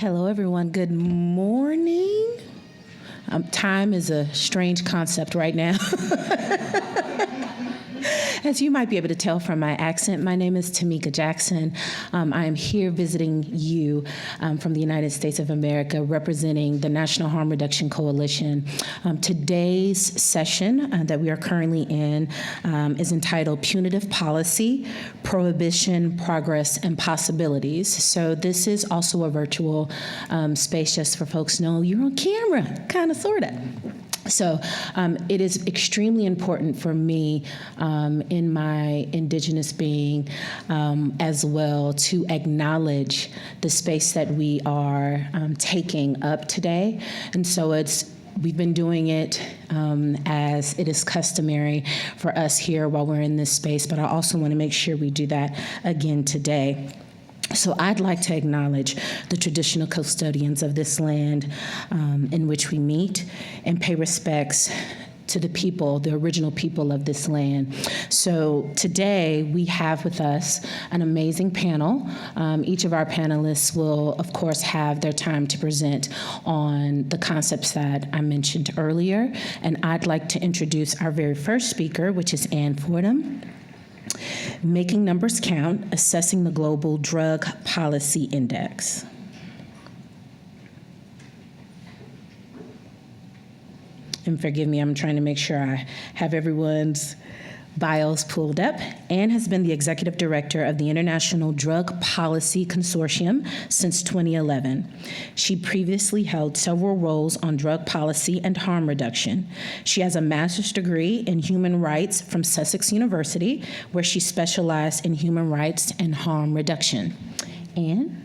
Hello, everyone. Good morning. Time is a strange concept right now. As you might be able to tell from my accent, my name is Tamika Jackson. I am here visiting you from the United States of America, representing the National Harm Reduction Coalition. Today's session that we are currently in is entitled Punitive Policy, Prohibition, Progress, and Possibilities. So this is also a virtual space, just for folks to know you're on camera, kind of, sort of. So it is extremely important for me in my Indigenous being as well to acknowledge the space that we are taking up today. And so we've been doing it as it is customary for us here while we're in this space, but I also want to make sure we do that again today. So I'd like to acknowledge the traditional custodians of this land in which we meet and pay respects to the people, the original people of this land. So today we have with us an amazing panel. Each of our panelists will, of course, have their time to present on the concepts that I mentioned earlier. And I'd like to introduce our very first speaker, which is Fordham. Making Numbers Count, Assessing the Global Drug Policy Index. And forgive me, I'm trying to make sure I have everyone's bios pulled up. Anne has been the executive director of the International Drug Policy Consortium since 2011. She previously held several roles on drug policy and harm reduction. She has a master's degree in human rights from Sussex University, where she specialized in human rights and harm reduction. Anne?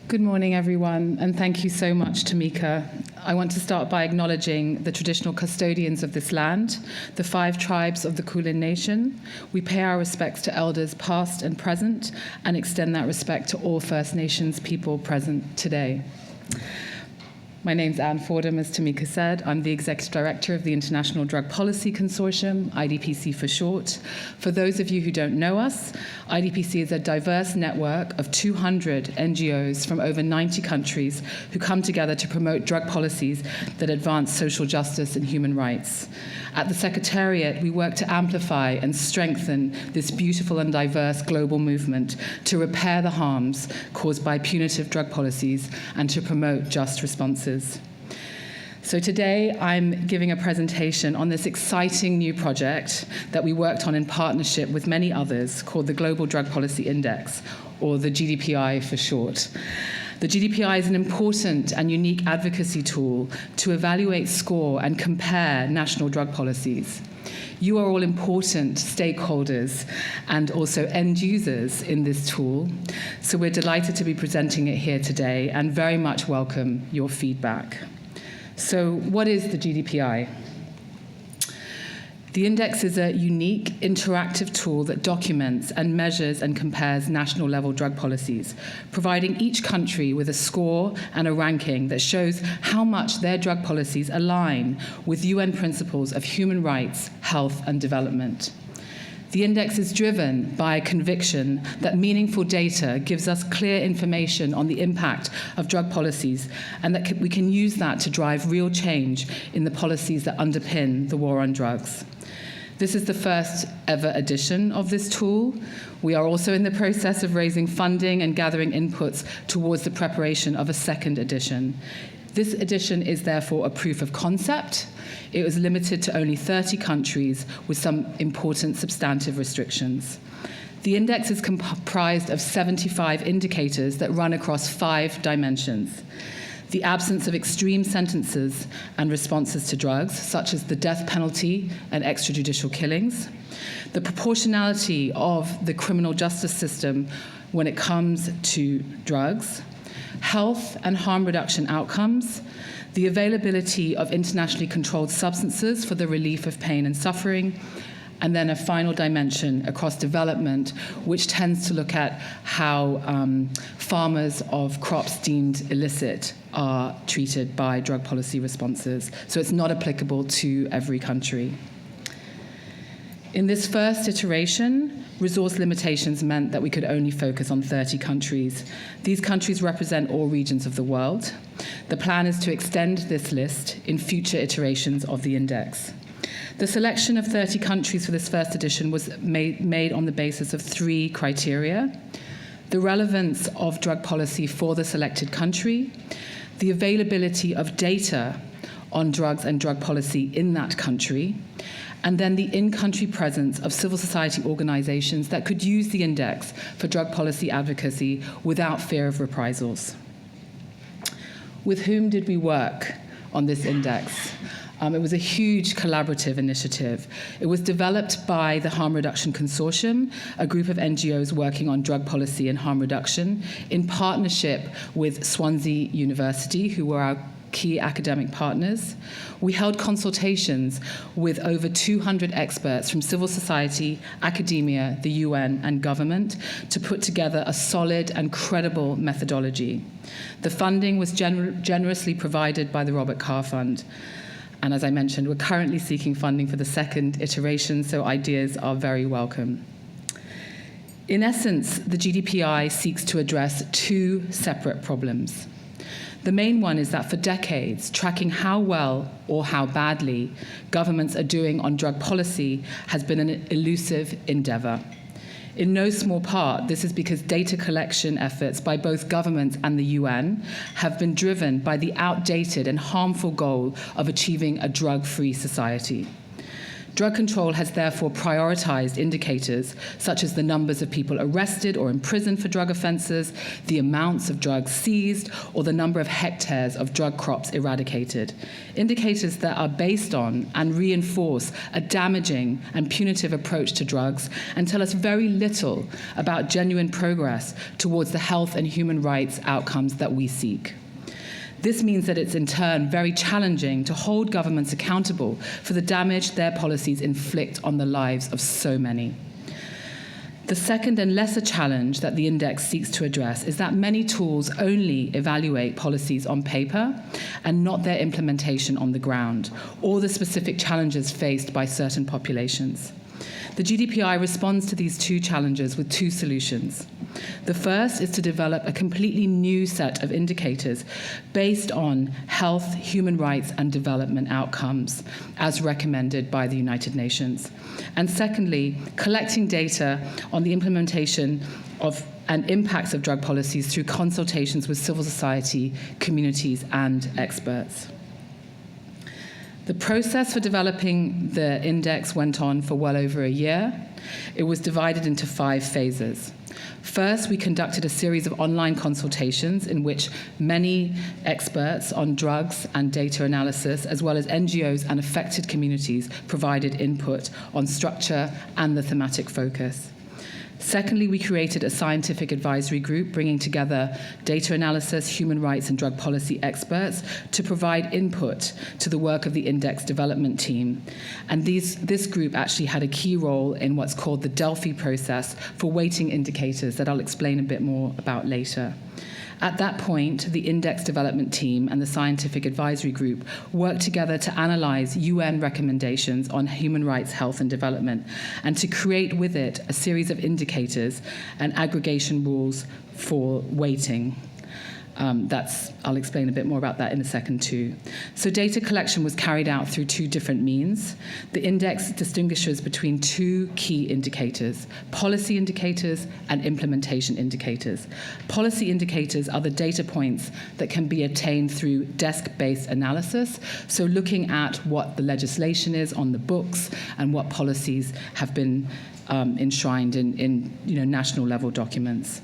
Good morning, everyone, and thank you so much, Tamika. I want to start by acknowledging the traditional custodians of this land, the 5 tribes of the Kulin Nation. We pay our respects to elders past and present and extend that respect to all First Nations people present today. My name's Anne Fordham, as Tamika said. I'm the Executive Director of the International Drug Policy Consortium, IDPC for short. For those of you who don't know us, IDPC is a diverse network of 200 NGOs from over 90 countries who come together to promote drug policies that advance social justice and human rights. At the Secretariat, we work to amplify and strengthen this beautiful and diverse global movement to repair the harms caused by punitive drug policies and to promote just responses. So today, I'm giving a presentation on this exciting new project that we worked on in partnership with many others called the Global Drug Policy Index, or the GDPI for short. The GDPI is an important and unique advocacy tool to evaluate, score, and compare national drug policies. You are all important stakeholders and also end users in this tool, so we're delighted to be presenting it here today and very much welcome your feedback. So what is the GDPI? The index is a unique, interactive tool that documents and measures and compares national-level drug policies, providing each country with a score and a ranking that shows how much their drug policies align with UN principles of human rights, health, and development. The index is driven by a conviction that meaningful data gives us clear information on the impact of drug policies, and that we can use that to drive real change in the policies that underpin the war on drugs. This is the first ever edition of this tool. We are also in the process of raising funding and gathering inputs towards the preparation of a second edition. This edition is therefore a proof of concept. It was limited to only 30 countries with some important substantive restrictions. The index is comprised of 75 indicators that run across 5 dimensions. The absence of extreme sentences and responses to drugs, such as the death penalty and extrajudicial killings, the proportionality of the criminal justice system when it comes to drugs, health and harm reduction outcomes, the availability of internationally controlled substances for the relief of pain and suffering, and then a final dimension across development, which tends to look at how farmers of crops deemed illicit are treated by drug policy responses. So it's not applicable to every country. In this first iteration, resource limitations meant that we could only focus on 30 countries. These countries represent all regions of the world. The plan is to extend this list in future iterations of the index. The selection of 30 countries for this first edition was made on the basis of 3 criteria: the relevance of drug policy for the selected country, the availability of data on drugs and drug policy in that country, and then the in-country presence of civil society organizations that could use the index for drug policy advocacy without fear of reprisals. With whom did we work on this index? It was a huge collaborative initiative. It was developed by the Harm Reduction Consortium, a group of NGOs working on drug policy and harm reduction, in partnership with Swansea University, who were our key academic partners. We held consultations with over 200 experts from civil society, academia, the UN, and government to put together a solid and credible methodology. The funding was generously provided by the Robert Carr Fund. And as I mentioned, we're currently seeking funding for the second iteration, so ideas are very welcome. In essence, the GDPI seeks to address 2 separate problems. The main one is that for decades, tracking how well or how badly governments are doing on drug policy has been an elusive endeavor. In no small part, this is because data collection efforts by both governments and the UN have been driven by the outdated and harmful goal of achieving a drug-free society. Drug control has therefore prioritized indicators such as the numbers of people arrested or imprisoned for drug offenses, the amounts of drugs seized, or the number of hectares of drug crops eradicated. Indicators that are based on and reinforce a damaging and punitive approach to drugs and tell us very little about genuine progress towards the health and human rights outcomes that we seek. This means that it's in turn very challenging to hold governments accountable for the damage their policies inflict on the lives of so many. The second and lesser challenge that the index seeks to address is that many tools only evaluate policies on paper and not their implementation on the ground, or the specific challenges faced by certain populations. The GDPI responds to these 2 challenges with 2 solutions. The first is to develop a completely new set of indicators based on health, human rights, and development outcomes, as recommended by the United Nations. And secondly, collecting data on the implementation of and impacts of drug policies through consultations with civil society, communities, and experts. The process for developing the index went on for well over a year. It was divided into 5 phases. First, we conducted a series of online consultations in which many experts on drugs and data analysis, as well as NGOs and affected communities, provided input on structure and the thematic focus. Secondly, we created a scientific advisory group bringing together data analysis, human rights, and drug policy experts to provide input to the work of the index development team. And this group actually had a key role in what's called the Delphi process for weighting indicators that I'll explain a bit more about later. At that point, the index development team and the scientific advisory group worked together to analyze UN recommendations on human rights, health, and development, and to create with it a series of indicators and aggregation rules for weighting. I'll explain a bit more about that in a second too. So data collection was carried out through 2 different means. The index distinguishes between 2 key indicators: policy indicators and implementation indicators. Policy indicators are the data points that can be obtained through desk-based analysis, so looking at what the legislation is on the books and what policies have been enshrined in national level documents.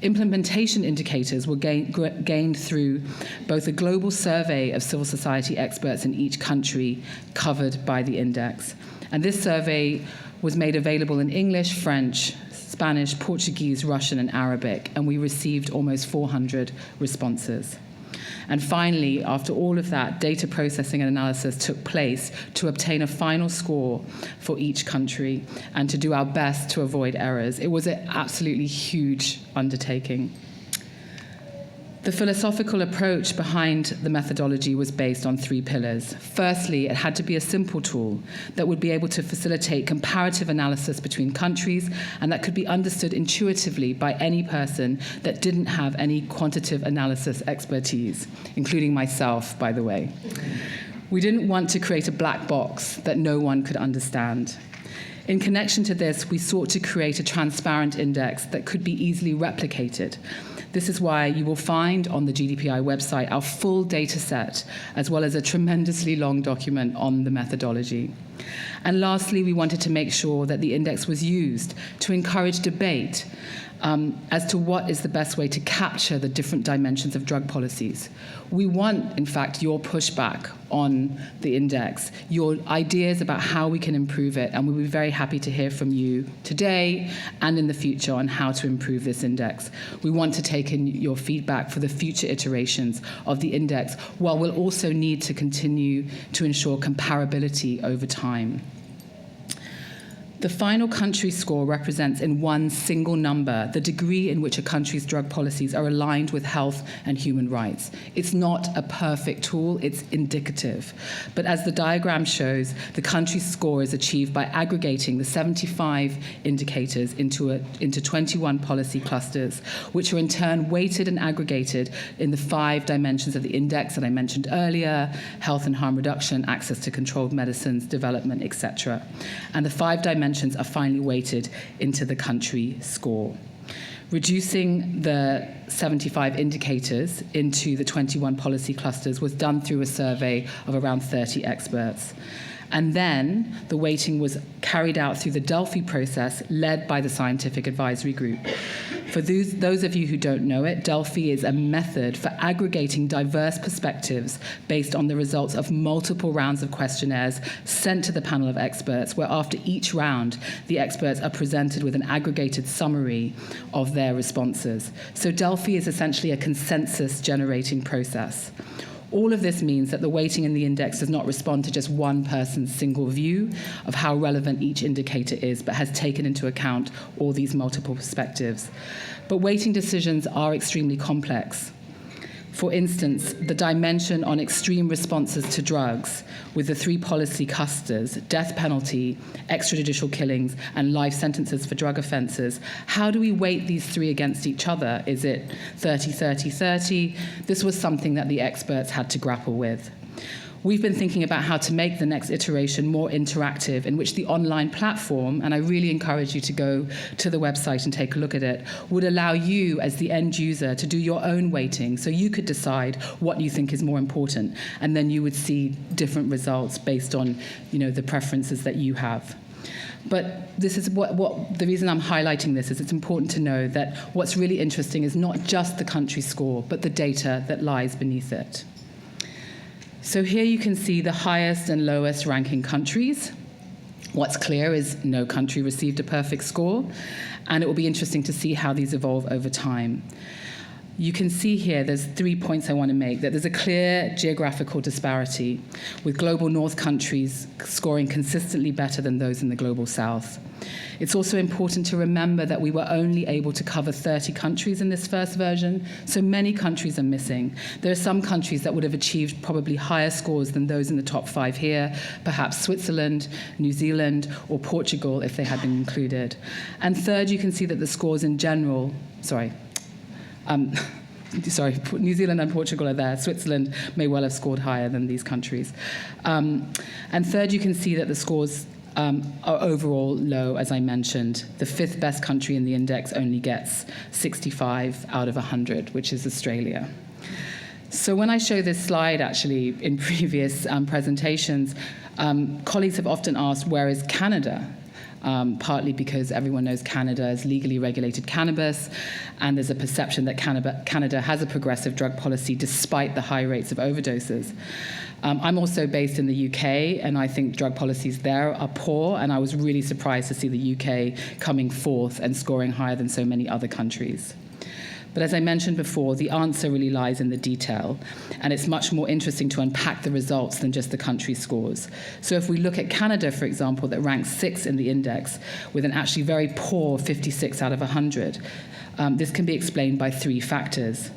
Implementation indicators were gained through both a global survey of civil society experts in each country covered by the index. And this survey was made available in English, French, Spanish, Portuguese, Russian, and Arabic, and we received almost 400 responses. And finally, after all of that, data processing and analysis took place to obtain a final score for each country and to do our best to avoid errors. It was an absolutely huge undertaking. The philosophical approach behind the methodology was based on 3 pillars. Firstly, it had to be a simple tool that would be able to facilitate comparative analysis between countries and that could be understood intuitively by any person that didn't have any quantitative analysis expertise, including myself, by the way. We didn't want to create a black box that no one could understand. In connection to this, we sought to create a transparent index that could be easily replicated. This is why you will find on the GDPI website our full data set, as well as a tremendously long document on the methodology. And lastly, we wanted to make sure that the index was used to encourage debate as to what is the best way to capture the different dimensions of drug policies. We want, in fact, your pushback on the index, your ideas about how we can improve it, and we'll be very happy to hear from you today and in the future on how to improve this index. We want to take in your feedback for the future iterations of the index, while we'll also need to continue to ensure comparability over time. The final country score represents in one single number the degree in which a country's drug policies are aligned with health and human rights. It's not a perfect tool, it's indicative. But as the diagram shows, the country score is achieved by aggregating the 75 indicators into 21 policy clusters, which are in turn weighted and aggregated in the 5 dimensions of the index that I mentioned earlier: health and harm reduction, access to controlled medicines, development, etc. And the 5 dimensions are finally weighted into the country score. Reducing the 75 indicators into the 21 policy clusters was done through a survey of around 30 experts. And then the weighting was carried out through the Delphi process led by the Scientific Advisory Group. For those of you who don't know it, Delphi is a method for aggregating diverse perspectives based on the results of multiple rounds of questionnaires sent to the panel of experts, where after each round, the experts are presented with an aggregated summary of their responses. So Delphi is essentially a consensus-generating process. All of this means that the weighting in the index does not respond to just one person's single view of how relevant each indicator is, but has taken into account all these multiple perspectives. But weighting decisions are extremely complex. For instance, the dimension on extreme responses to drugs, with the 3 policy clusters: death penalty, extrajudicial killings, and life sentences for drug offences. How do we weight these 3 against each other? Is it 30-30-30? This was something that the experts had to grapple with. We've been thinking about how to make the next iteration more interactive, in which the online platform, and I really encourage you to go to the website and take a look at it, would allow you as the end user to do your own weighting, so you could decide what you think is more important, and then you would see different results based on, the preferences that you have. But this is what the reason I'm highlighting this is it's important to know that what's really interesting is not just the country score, but the data that lies beneath it. So here you can see the highest and lowest ranking countries. What's clear is no country received a perfect score, and it will be interesting to see how these evolve over time. You can see here there's 3 points I want to make, that there's a clear geographical disparity, with global north countries scoring consistently better than those in the global south. It's also important to remember that we were only able to cover 30 countries in this first version, so many countries are missing. There are some countries that would have achieved probably higher scores than those in the top 5 here, perhaps Switzerland, New Zealand, or Portugal if they had been included. And third, you can see that the scores in general, New Zealand and Portugal are there. Switzerland may well have scored higher than these countries. And third, you can see that the scores are overall low, as I mentioned. The 5th best country in the index only gets 65 out of 100, which is Australia. So when I show this slide, actually, in previous presentations, colleagues have often asked, where is Canada? Partly because everyone knows Canada is legally regulated cannabis, and there's a perception that Canada has a progressive drug policy despite the high rates of overdoses. I'm also based in the UK, and I think drug policies there are poor, and I was really surprised to see the UK coming 4th and scoring higher than so many other countries. But as I mentioned before, the answer really lies in the detail, and it's much more interesting to unpack the results than just the country scores. So if we look at Canada, for example, that ranks 6th in the index with an actually very poor 56 out of 100, this can be explained by 3 factors.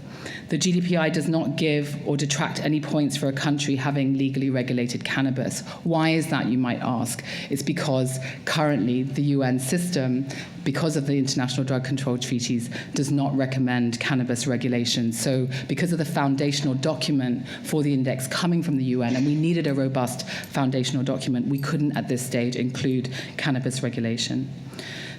The GDPI does not give or detract any points for a country having legally regulated cannabis. Why is that, you might ask? It's because currently the UN system, because of the international drug control treaties, does not recommend cannabis regulation. So because of the foundational document for the index coming from the UN, and we needed a robust foundational document, we couldn't at this stage include cannabis regulation.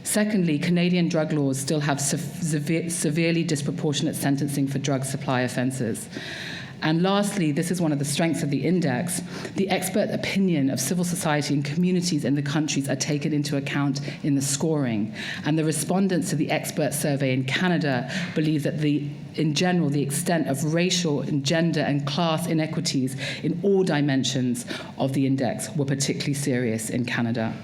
Secondly, Canadian drug laws still have severely disproportionate sentencing for drug supply offences. And lastly, this is one of the strengths of the index, the expert opinion of civil society and communities in the countries are taken into account in the scoring. And the respondents to the expert survey in Canada believe that in general, the extent of racial and gender and class inequities in all dimensions of the index were particularly serious in Canada.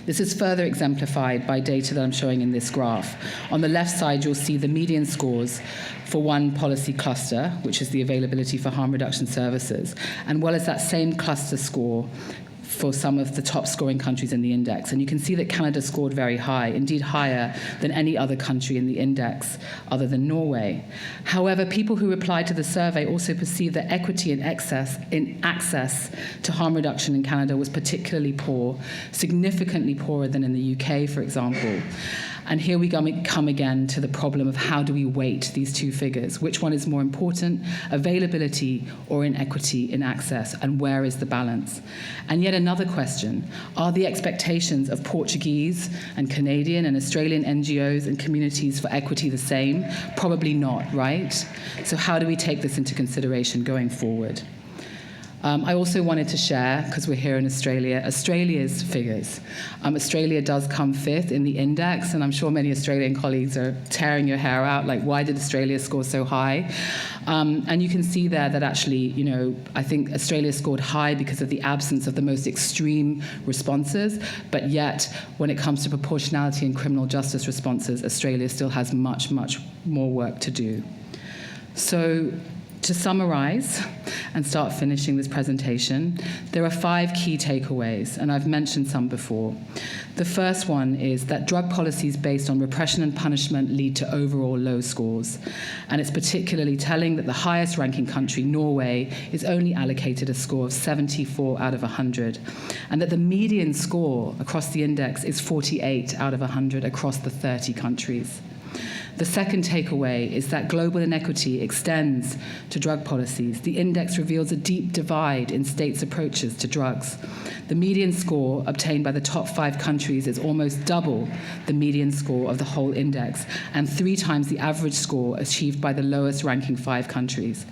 This is further exemplified by data that I'm showing in this graph. On the left side, you'll see the median scores for one policy cluster, which is the availability for harm reduction services, and well as that same cluster score for some of the top scoring countries in the index. And you can see that Canada scored very high, indeed higher than any other country in the index other than Norway. However, people who replied to the survey also perceived that equity in access to harm reduction in Canada was particularly poor, significantly poorer than in the UK, for example. And here we come again to the problem of how do we weight these two figures? Which one is more important, availability or inequity in access, and where is the balance? And yet another question, are the expectations of Portuguese and Canadian and Australian NGOs and communities for equity the same? Probably not, right? So how do we take this into consideration going forward? I also wanted to share, because we're here in Australia, Australia's figures. Australia does come fifth in the index, and I'm sure many Australian colleagues are tearing your hair out, like, why did Australia score so high? And you can see there that actually, I think Australia scored high because of the absence of the most extreme responses, but yet, when it comes to proportionality and criminal justice responses, Australia still has much, much more work to do. So, to summarize and start finishing this presentation, there are 5 key takeaways, and I've mentioned some before. The first one is that drug policies based on repression and punishment lead to overall low scores. And it's particularly telling that the highest ranking country, Norway, is only allocated a score of 74 out of 100, and that the median score across the index is 48 out of 100 across the 30 countries. The second takeaway is that global inequity extends to drug policies. The index reveals a deep divide in states' approaches to drugs. The median score obtained by the top 5 countries is almost double the median score of the whole index, and 3 times the average score achieved by the lowest ranking 5 countries.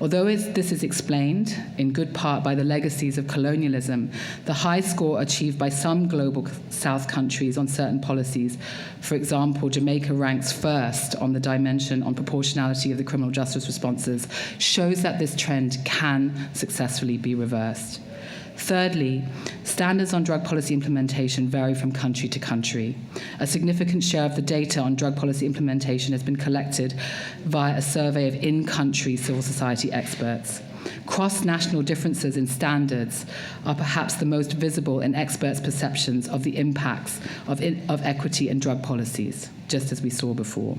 Although this is explained, in good part, by the legacies of colonialism, the high score achieved by some global South countries on certain policies, for example, Jamaica ranks first on the dimension on proportionality of the criminal justice responses, shows that this trend can successfully be reversed. Thirdly, standards on drug policy implementation vary from country to country. A significant share of the data on drug policy implementation has been collected via a survey of in-country civil society experts. Cross-national differences in standards are perhaps the most visible in experts' perceptions of the impacts of equity in drug policies, just as we saw before.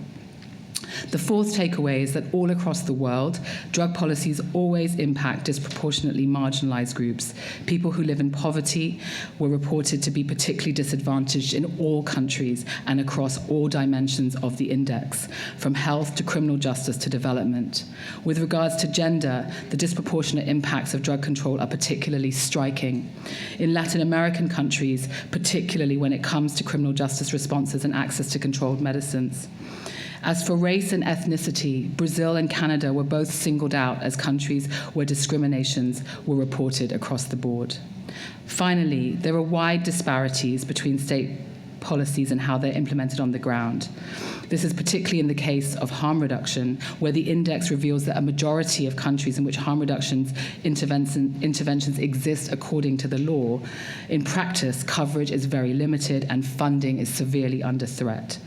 The fourth takeaway is that all across the world, drug policies always impact disproportionately marginalized groups. People who live in poverty were reported to be particularly disadvantaged in all countries and across all dimensions of the index, from health to criminal justice to development. With regards to gender, the disproportionate impacts of drug control are particularly striking. In Latin American countries, particularly when it comes to criminal justice responses and access to controlled medicines. As for race and ethnicity, Brazil and Canada were both singled out as countries where discriminations were reported across the board. Finally, there are wide disparities between state policies and how they're implemented on the ground. This is particularly in the case of harm reduction, where the index reveals that a majority of countries in which harm reduction interventions exist according to the law, in practice, coverage is very limited and funding is severely under threat.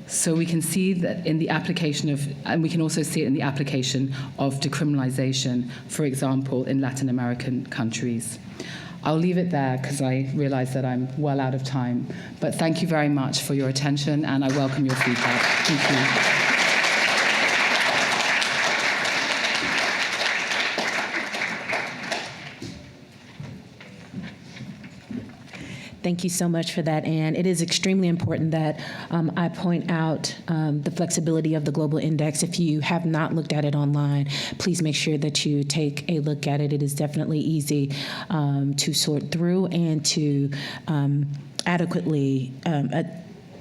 So we can see that in the application of, and we can also see it in the application of decriminalization, for example, in Latin American countries. I'll leave it there because I realize that I'm well out of time. But thank you very much for your attention, and I welcome your feedback. Thank you. Thank you so much for that, Anne. It is extremely important that I point out the flexibility of the Global Index. If you have not looked at it online, please make sure that you take a look at it. It is definitely easy to sort through and to adequately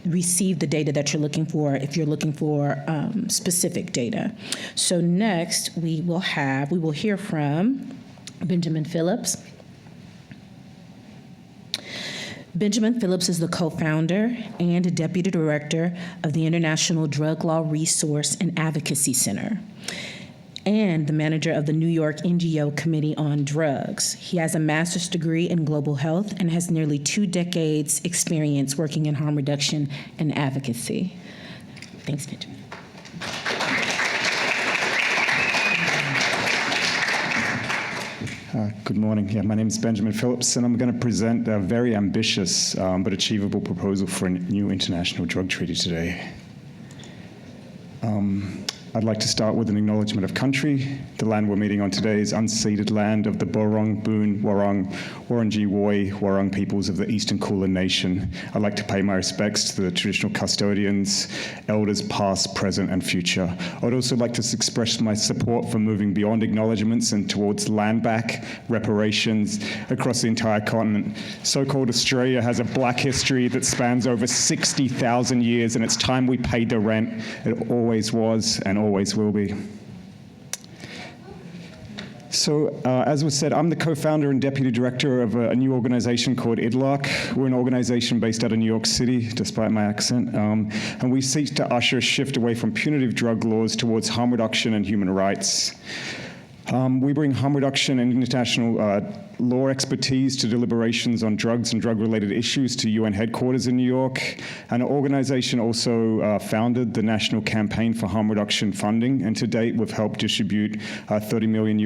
receive the data that you're looking for if you're looking for specific data. So next we will hear from Benjamin Phillips. Benjamin Phillips is the co-founder and deputy director of the International Drug Law Resource and Advocacy Center, and the manager of the New York NGO Committee on Drugs. He has a master's degree in global health and has nearly 2 decades experience working in harm reduction and advocacy. Thanks, Benjamin. Good morning. Yeah, my name is Benjamin Phillips, and I'm going to present a very ambitious but achievable proposal for a new international drug treaty today. I'd like to start with an acknowledgement of country. The land we're meeting on today is unceded land of the Boorong, Boon, Wurrung, Wurundjeri Woi, Wurrung peoples of the Eastern Kulin Nation. I'd like to pay my respects to the traditional custodians, elders past, present, and future. I'd also like to express my support for moving beyond acknowledgements and towards land back, reparations across the entire continent. So-called Australia has a black history that spans over 60,000 years, and it's time we paid the rent. It always was and always will be. So, as was said, I'm the co-founder and deputy director of a new organization called IDLAC. We're an organization based out of New York City, despite my accent, and we seek to usher a shift away from punitive drug laws towards harm reduction and human rights. We bring harm reduction and international law expertise to deliberations on drugs and drug-related issues to UN headquarters in New York. And our organization also founded the National Campaign for Harm Reduction Funding, and to date we've helped distribute $30 million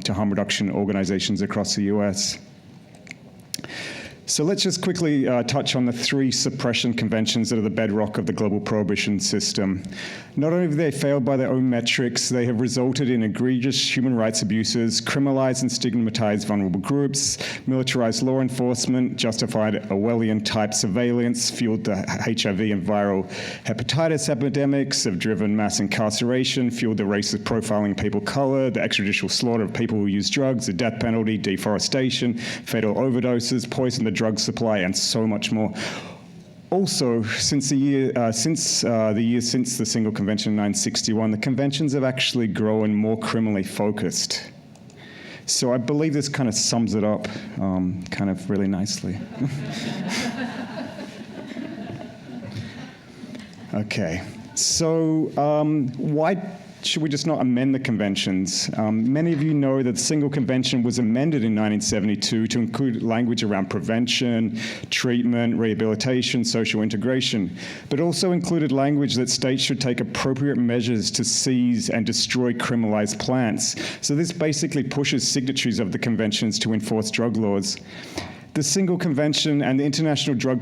to harm reduction organizations across the US. So let's just quickly touch on the 3 suppression conventions that are the bedrock of the global prohibition system. Not only have they failed by their own metrics, they have resulted in egregious human rights abuses, criminalized and stigmatized vulnerable groups, militarized law enforcement, justified Orwellian-type surveillance, fueled the HIV and viral hepatitis epidemics, have driven mass incarceration, fueled the racist profiling of people of color, the extrajudicial slaughter of people who use drugs, the death penalty, deforestation, fatal overdoses, poisoned the drug supply, and so much more. Also, since the year since the Single Convention in 1961, the conventions have actually grown more criminally focused. So I believe this kind of sums it up kind of really nicely. Okay, so why should we just not amend the conventions? Many of you know that the Single Convention was amended in 1972 to include language around prevention, treatment, rehabilitation, social integration, but also included language that states should take appropriate measures to seize and destroy criminalized plants. So this basically pushes signatories of the conventions to enforce drug laws. The Single Convention and the international drug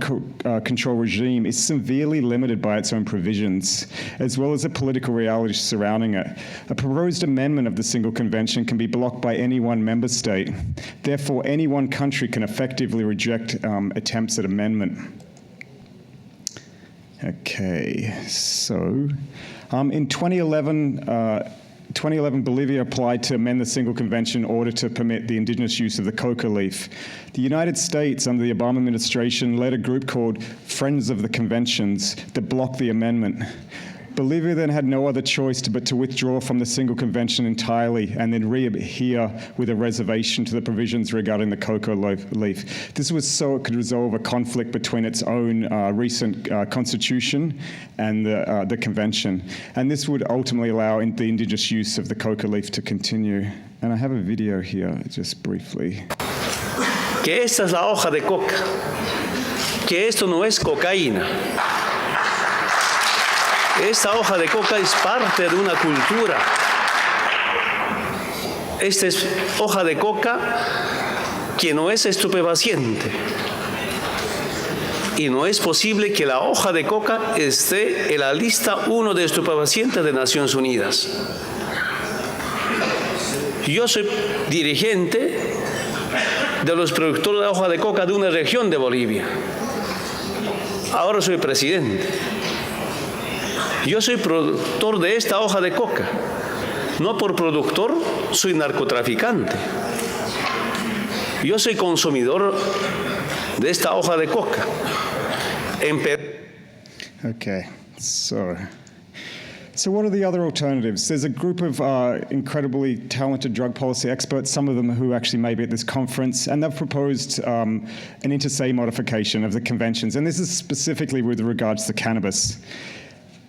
control regime is severely limited by its own provisions, as well as the political reality surrounding it. A proposed amendment of the Single Convention can be blocked by any one member state. Therefore, any one country can effectively reject attempts at amendment. Okay, so in 2011, Bolivia applied to amend the Single Convention in order to permit the indigenous use of the coca leaf. The United States, under the Obama administration, led a group called Friends of the Conventions that blocked the amendment. Bolivia then had no other choice but to withdraw from the Single Convention entirely and then readhere with a reservation to the provisions regarding the coca leaf. This was so it could resolve a conflict between its own recent constitution and the convention. And this would ultimately allow the indigenous use of the coca leaf to continue. And I have a video here, just briefly. Que esta es la hoja de coca, que esto no es cocaína. Esta hoja de coca es parte de una cultura. Esta es hoja de coca que no es estupefaciente. Y no es posible que la hoja de coca esté en la lista 1 de estupefacientes de Naciones Unidas. Yo soy dirigente de los productores de hoja de coca de una región de Bolivia. Ahora soy presidente. Yo soy productor de esta hoja de coca. No por productor soy narcotraficante. Yo soy consumidor de esta hoja de coca. Okay, so what are the other alternatives? There's a group of incredibly talented drug policy experts, some of them who actually may be at this conference, and they've proposed an inter se modification of the conventions, and this is specifically with regards to cannabis.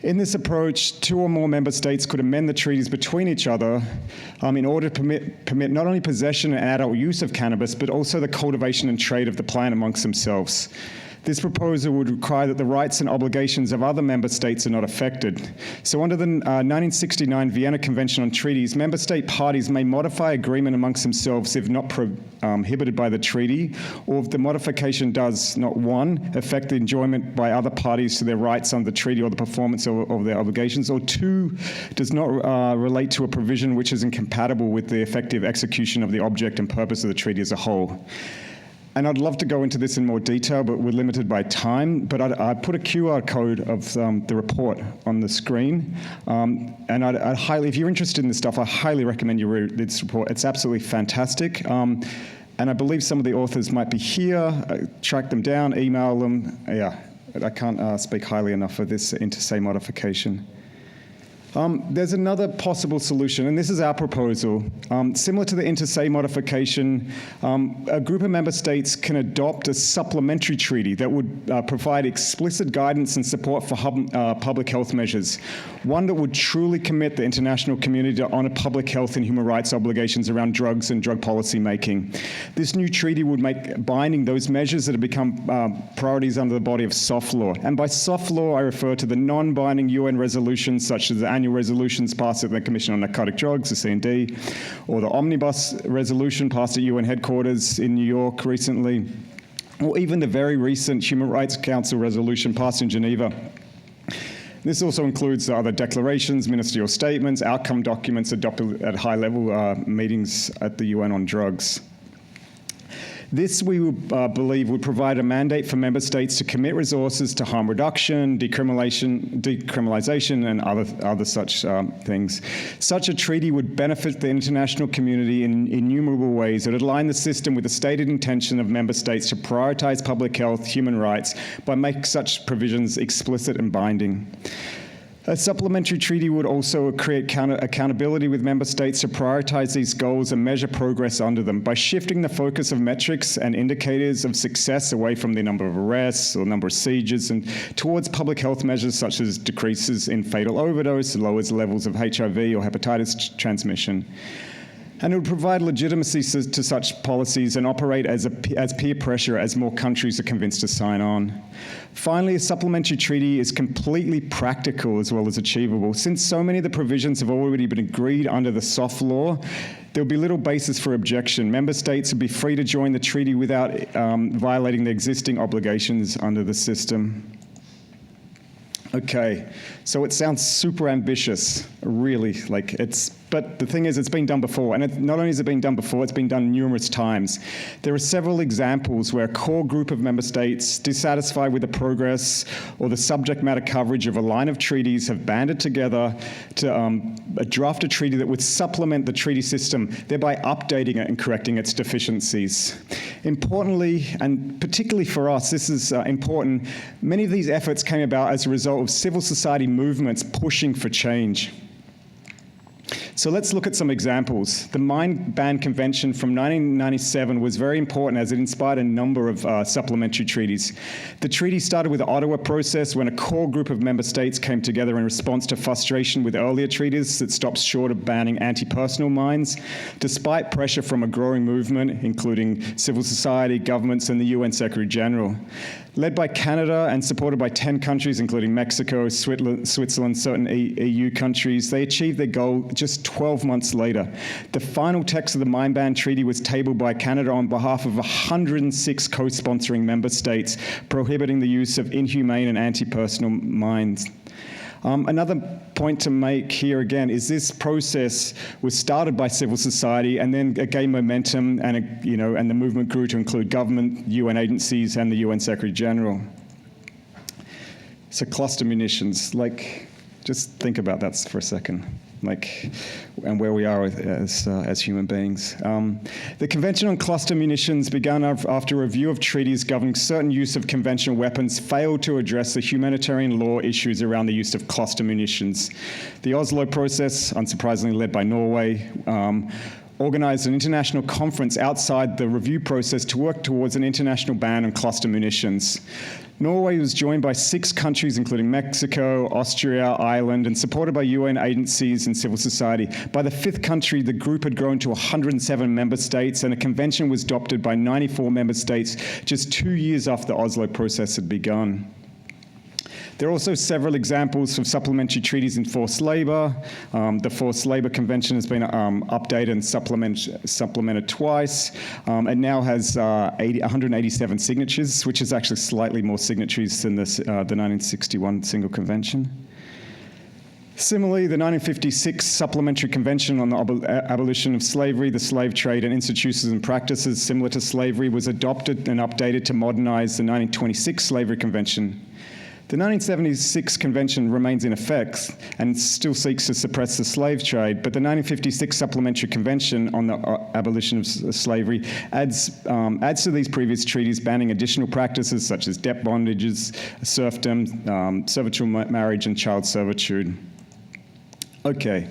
In this approach, 2 or more member states could amend the treaties between each other in order to permit not only possession and adult use of cannabis, but also the cultivation and trade of the plant amongst themselves. This proposal would require that the rights and obligations of other member states are not affected. So under the 1969 Vienna Convention on Treaties, member state parties may modify agreement amongst themselves if not prohibited by the treaty, or if the modification does not, 1, affect the enjoyment by other parties to their rights under the treaty or the performance of their obligations, or 2, does not relate to a provision which is incompatible with the effective execution of the object and purpose of the treaty as a whole. And I'd love to go into this in more detail, but we're limited by time. But I put a QR code of the report on the screen. And I'd highly, if you're interested in this stuff, I highly recommend you read this report. It's absolutely fantastic. And I believe some of the authors might be here. Track them down, email them. Yeah, I can't speak highly enough of this inter se modification. There's another possible solution, and this is our proposal. Similar to the inter se modification, a group of member states can adopt a supplementary treaty that would provide explicit guidance and support for public health measures, one that would truly commit the international community to honor public health and human rights obligations around drugs and drug policy making. This new treaty would make binding those measures that have become priorities under the body of soft law. And by soft law, I refer to the non-binding UN resolutions such as the annual resolutions passed at the Commission on Narcotic Drugs, the C&D, or the Omnibus resolution passed at UN headquarters in New York recently, or even the very recent Human Rights Council resolution passed in Geneva. This also includes other declarations, ministerial statements, outcome documents adopted at high-level meetings at the UN on drugs. This, we believe, would provide a mandate for member states to commit resources to harm reduction, decriminalization, and other such things. Such a treaty would benefit the international community in innumerable ways. It would align the system with the stated intention of member states to prioritize public health, human rights, by making such provisions explicit and binding. A supplementary treaty would also create accountability with member states to prioritize these goals and measure progress under them by shifting the focus of metrics and indicators of success away from the number of arrests or number of seizures and towards public health measures such as decreases in fatal overdose, lowers levels of HIV or hepatitis transmission. And it would provide legitimacy to such policies and operate as peer pressure as more countries are convinced to sign on. Finally, a supplementary treaty is completely practical as well as achievable. Since so many of the provisions have already been agreed under the soft law, there would be little basis for objection. Member states would be free to join the treaty without violating the existing obligations under the system. Okay, so it sounds super ambitious, really, but the thing is, it's been done before, and not only has it been done before, it's been done numerous times. There are several examples where a core group of member states, dissatisfied with the progress or the subject matter coverage of a line of treaties, have banded together to draft a treaty that would supplement the treaty system, thereby updating it and correcting its deficiencies. Importantly, and particularly for us, this is important, many of these efforts came about as a result of civil society movements pushing for change. So let's look at some examples. The Mine Ban Convention from 1997 was very important as it inspired a number of supplementary treaties. The treaty started with the Ottawa process when a core group of member states came together in response to frustration with earlier treaties that stopped short of banning anti-personnel mines, despite pressure from a growing movement, including civil society, governments, and the UN Secretary General. Led by Canada and supported by 10 countries, including Mexico, Switzerland, certain EU countries, they achieved their goal just 12 months later. The final text of the Mine Ban Treaty was tabled by Canada on behalf of 106 co-sponsoring member states, prohibiting the use of inhumane and anti-personnel mines. Another point to make here again is this process was started by civil society and then it gained momentum and the movement grew to include government, UN agencies, and the UN Secretary General. So cluster munitions, just think about that for a second, and where we are as human beings. The Convention on Cluster Munitions began after a review of treaties governing certain use of conventional weapons failed to address the humanitarian law issues around the use of cluster munitions. The Oslo process, unsurprisingly led by Norway, organized an international conference outside the review process to work towards an international ban on cluster munitions. Norway was joined by 6 countries, including Mexico, Austria, Ireland, and supported by UN agencies and civil society. By the 5th country, the group had grown to 107 member states, and a convention was adopted by 94 member states just 2 years after the Oslo process had begun. There are also several examples of supplementary treaties in forced labor. The Forced Labor Convention has been updated and supplemented twice. It now has 187 signatures, which is actually slightly more signatories than the 1961 Single Convention. Similarly, the 1956 Supplementary Convention on the Abolition of Slavery, the Slave Trade, and Institutions and Practices similar to slavery was adopted and updated to modernize the 1926 Slavery Convention. The 1976 Convention remains in effect and still seeks to suppress the slave trade, but the 1956 Supplementary Convention on the Abolition of Slavery adds to these previous treaties, banning additional practices such as debt bondages, serfdom, servitual marriage, and child servitude. Okay,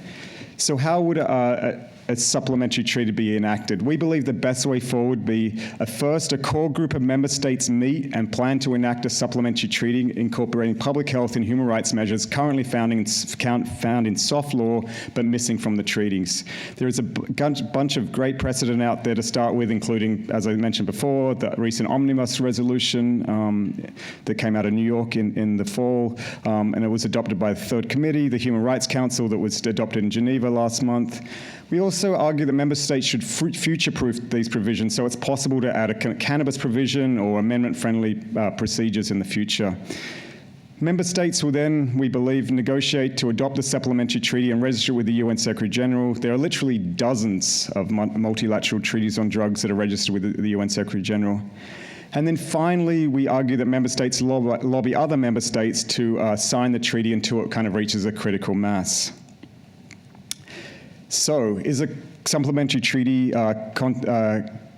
so how would a supplementary treaty be enacted? We believe the best way forward would be, first, a core group of member states meet and plan to enact a supplementary treaty incorporating public health and human rights measures currently found in soft law but missing from the treaties. There is a bunch of great precedent out there to start with, including, as I mentioned before, the recent omnibus resolution that came out of New York in the fall, and it was adopted by the Third Committee, the Human Rights Council that was adopted in Geneva last month. We also argue that member states should future-proof these provisions so it's possible to add a cannabis provision or amendment-friendly procedures in the future. Member states will then, we believe, negotiate to adopt the supplementary treaty and register it with the UN Secretary General. There are literally dozens of multilateral treaties on drugs that are registered with the UN Secretary General. And then finally, we argue that member states lobby other member states to sign the treaty until it kind of reaches a critical mass. So, is a supplementary treaty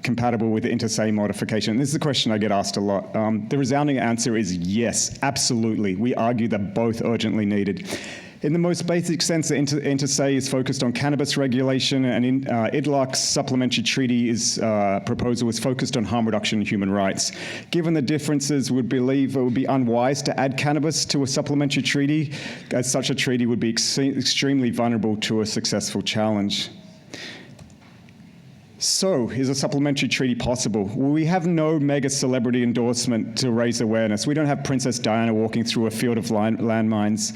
compatible with the inter se modification? This is a question I get asked a lot. The resounding answer is yes, absolutely. We argue that both urgently needed. In the most basic sense, the inter se is focused on cannabis regulation, and IDLAC's supplementary treaty proposal is focused on harm reduction and human rights. Given the differences, we believe it would be unwise to add cannabis to a supplementary treaty, as such a treaty would be extremely vulnerable to a successful challenge. So, is a supplementary treaty possible? Well, we have no mega celebrity endorsement to raise awareness. We don't have Princess Diana walking through a field of landmines.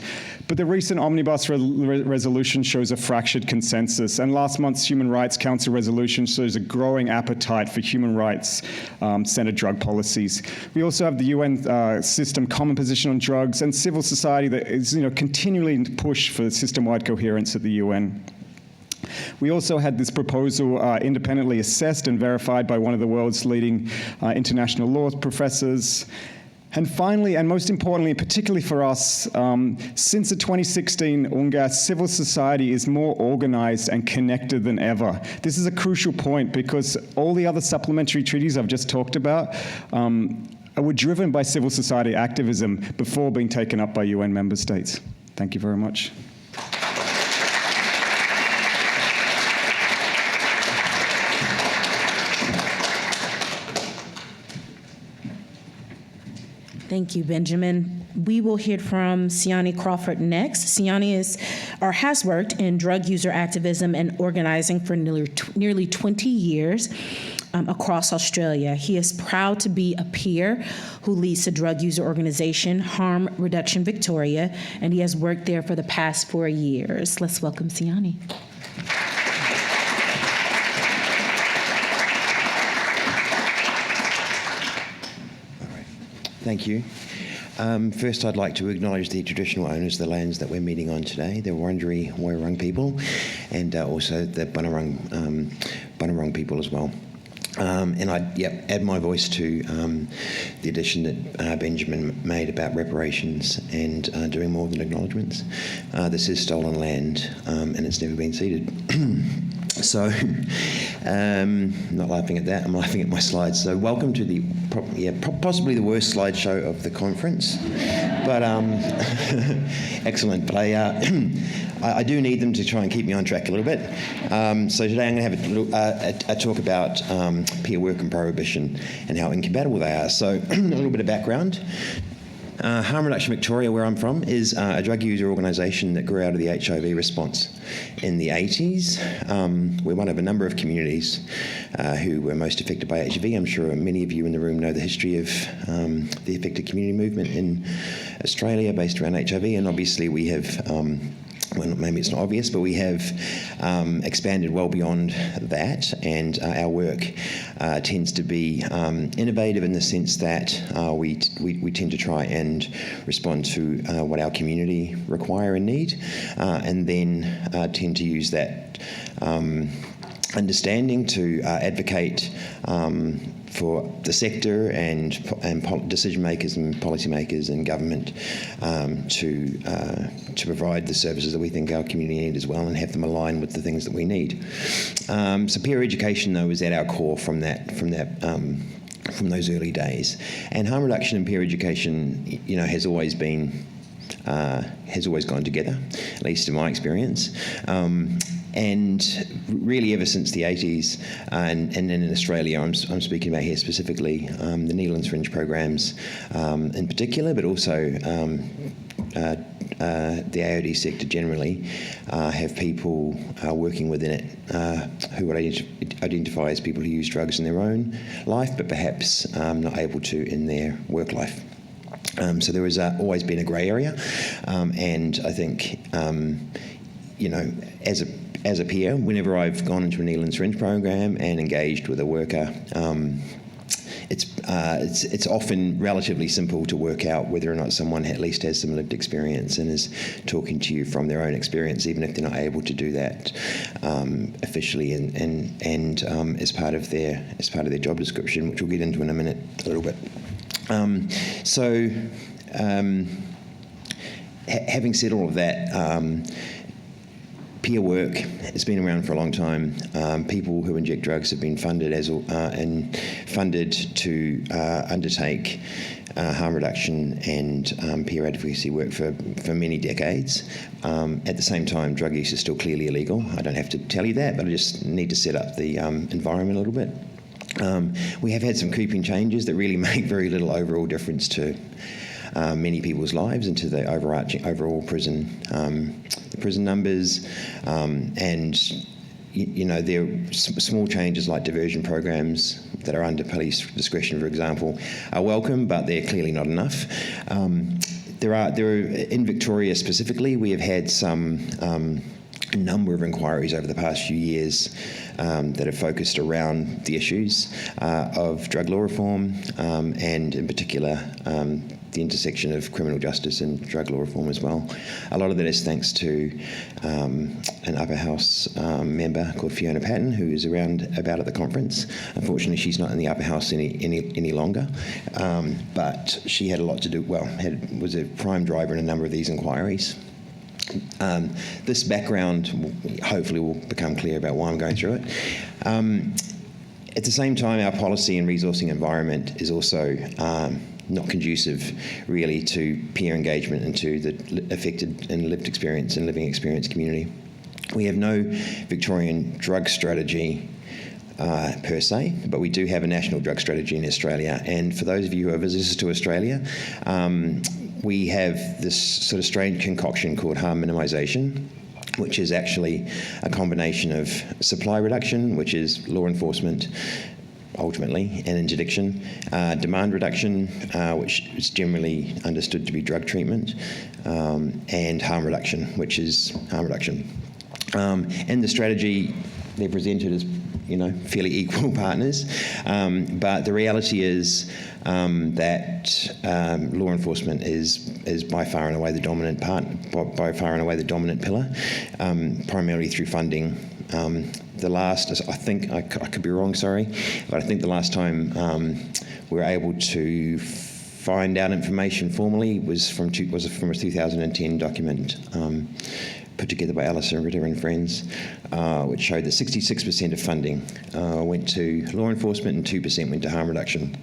But the recent omnibus resolution shows a fractured consensus, and last month's Human Rights Council resolution shows a growing appetite for human rights-centered drug policies. We also have the UN system common position on drugs, and civil society that is continually push for system-wide coherence at the UN. We also had this proposal independently assessed and verified by one of the world's leading international law professors. And finally, and most importantly, particularly for us, since the 2016 UNGAS, civil society is more organized and connected than ever. This is a crucial point because all the other supplementary treaties I've just talked about were driven by civil society activism before being taken up by UN member states. Thank you very much. Thank you, Benjamin. We will hear from Sione Crawford next. Sione has worked in drug user activism and organizing for nearly 20 years across Australia. He is proud to be a peer who leads the drug user organization Harm Reduction Victoria, and he has worked there for the past 4 years. Let's welcome Sione. Thank you. First, I'd like to acknowledge the traditional owners of the lands that we're meeting on today, the Wurundjeri Woiwurrung people, and also the Bunurong people as well. And I'd add my voice to the addition that Benjamin made about reparations and doing more than acknowledgements. This is stolen land, and it's never been ceded. So, I'm not laughing at that, I'm laughing at my slides. So welcome to the, possibly the worst slideshow of the conference, but excellent. But I do need them to try and keep me on track a little bit. So today I'm going to have a talk about peer work and prohibition and how incompatible they are. So a little bit of background. Harm Reduction Victoria, where I'm from, is a drug user organisation that grew out of the HIV response in the 80s. We're one of a number of communities who were most affected by HIV. I'm sure many of you in the room know the history of the affected community movement in Australia based around HIV, and obviously we have well, maybe it's not obvious, but we have expanded well beyond that, and our work tends to be innovative in the sense that we tend to try and respond to what our community require and need, and then tend to use that understanding to advocate for the sector and decision makers and policy makers and government to provide the services that we think our community need as well, and have them align with the things that we need. So peer education, though, is at our core from those early days, and harm reduction and peer education, has always gone together, at least in my experience. And really ever since the 80s, and in Australia, I'm speaking about here specifically, the Needlands Fringe programs in particular, but also the AOD sector generally, have people working within it who would identify as people who use drugs in their own life, but perhaps not able to in their work life. So there has always been a grey area, and I think, as a peer, whenever I've gone into a Needlands Fringe program and engaged with a worker, it's often relatively simple to work out whether or not someone at least has some lived experience and is talking to you from their own experience, even if they're not able to do that officially and as part of their job description, which we'll get into in a minute a little bit. Having said all of that, peer work has been around for a long time. People who inject drugs have been funded to undertake harm reduction and peer advocacy work for many decades. At the same time, drug use is still clearly illegal. I don't have to tell you that, but I just need to set up the environment a little bit. We have had some creeping changes that really make very little overall difference to many people's lives and to the overall prison numbers, and there are small changes like diversion programs that are under police discretion, for example, are welcome, but they're clearly not enough. There are in Victoria specifically, we have had some number of inquiries over the past few years that have focused around the issues of drug law reform, and in particular the intersection of criminal justice and drug law reform as well. A lot of that is thanks to an upper house member called Fiona Patton, who is about at the conference. Unfortunately, she's not in the upper house any longer, but she had a lot to do. Was a prime driver in a number of these inquiries. This background hopefully will become clear about why I'm going through it. At the same time, our policy and resourcing environment is also not conducive really to peer engagement and to the affected and lived experience and living experience community. We have no Victorian drug strategy per se, but we do have a national drug strategy in Australia. And for those of you who are visitors to Australia, we have this sort of strange concoction called harm minimisation, which is actually a combination of supply reduction, which is law enforcement ultimately, and interdiction, demand reduction, which is generally understood to be drug treatment, and harm reduction, which is harm reduction. And the strategy they're presented fairly equal partners. But the reality is that law enforcement is by far and away the dominant pillar, primarily through funding. The last, I think, I could be wrong, sorry, but I think the last time we were able to find out information formally was from a 2010 document put together by Alison Ritter and friends, which showed that 66% of funding went to law enforcement and 2% went to harm reduction.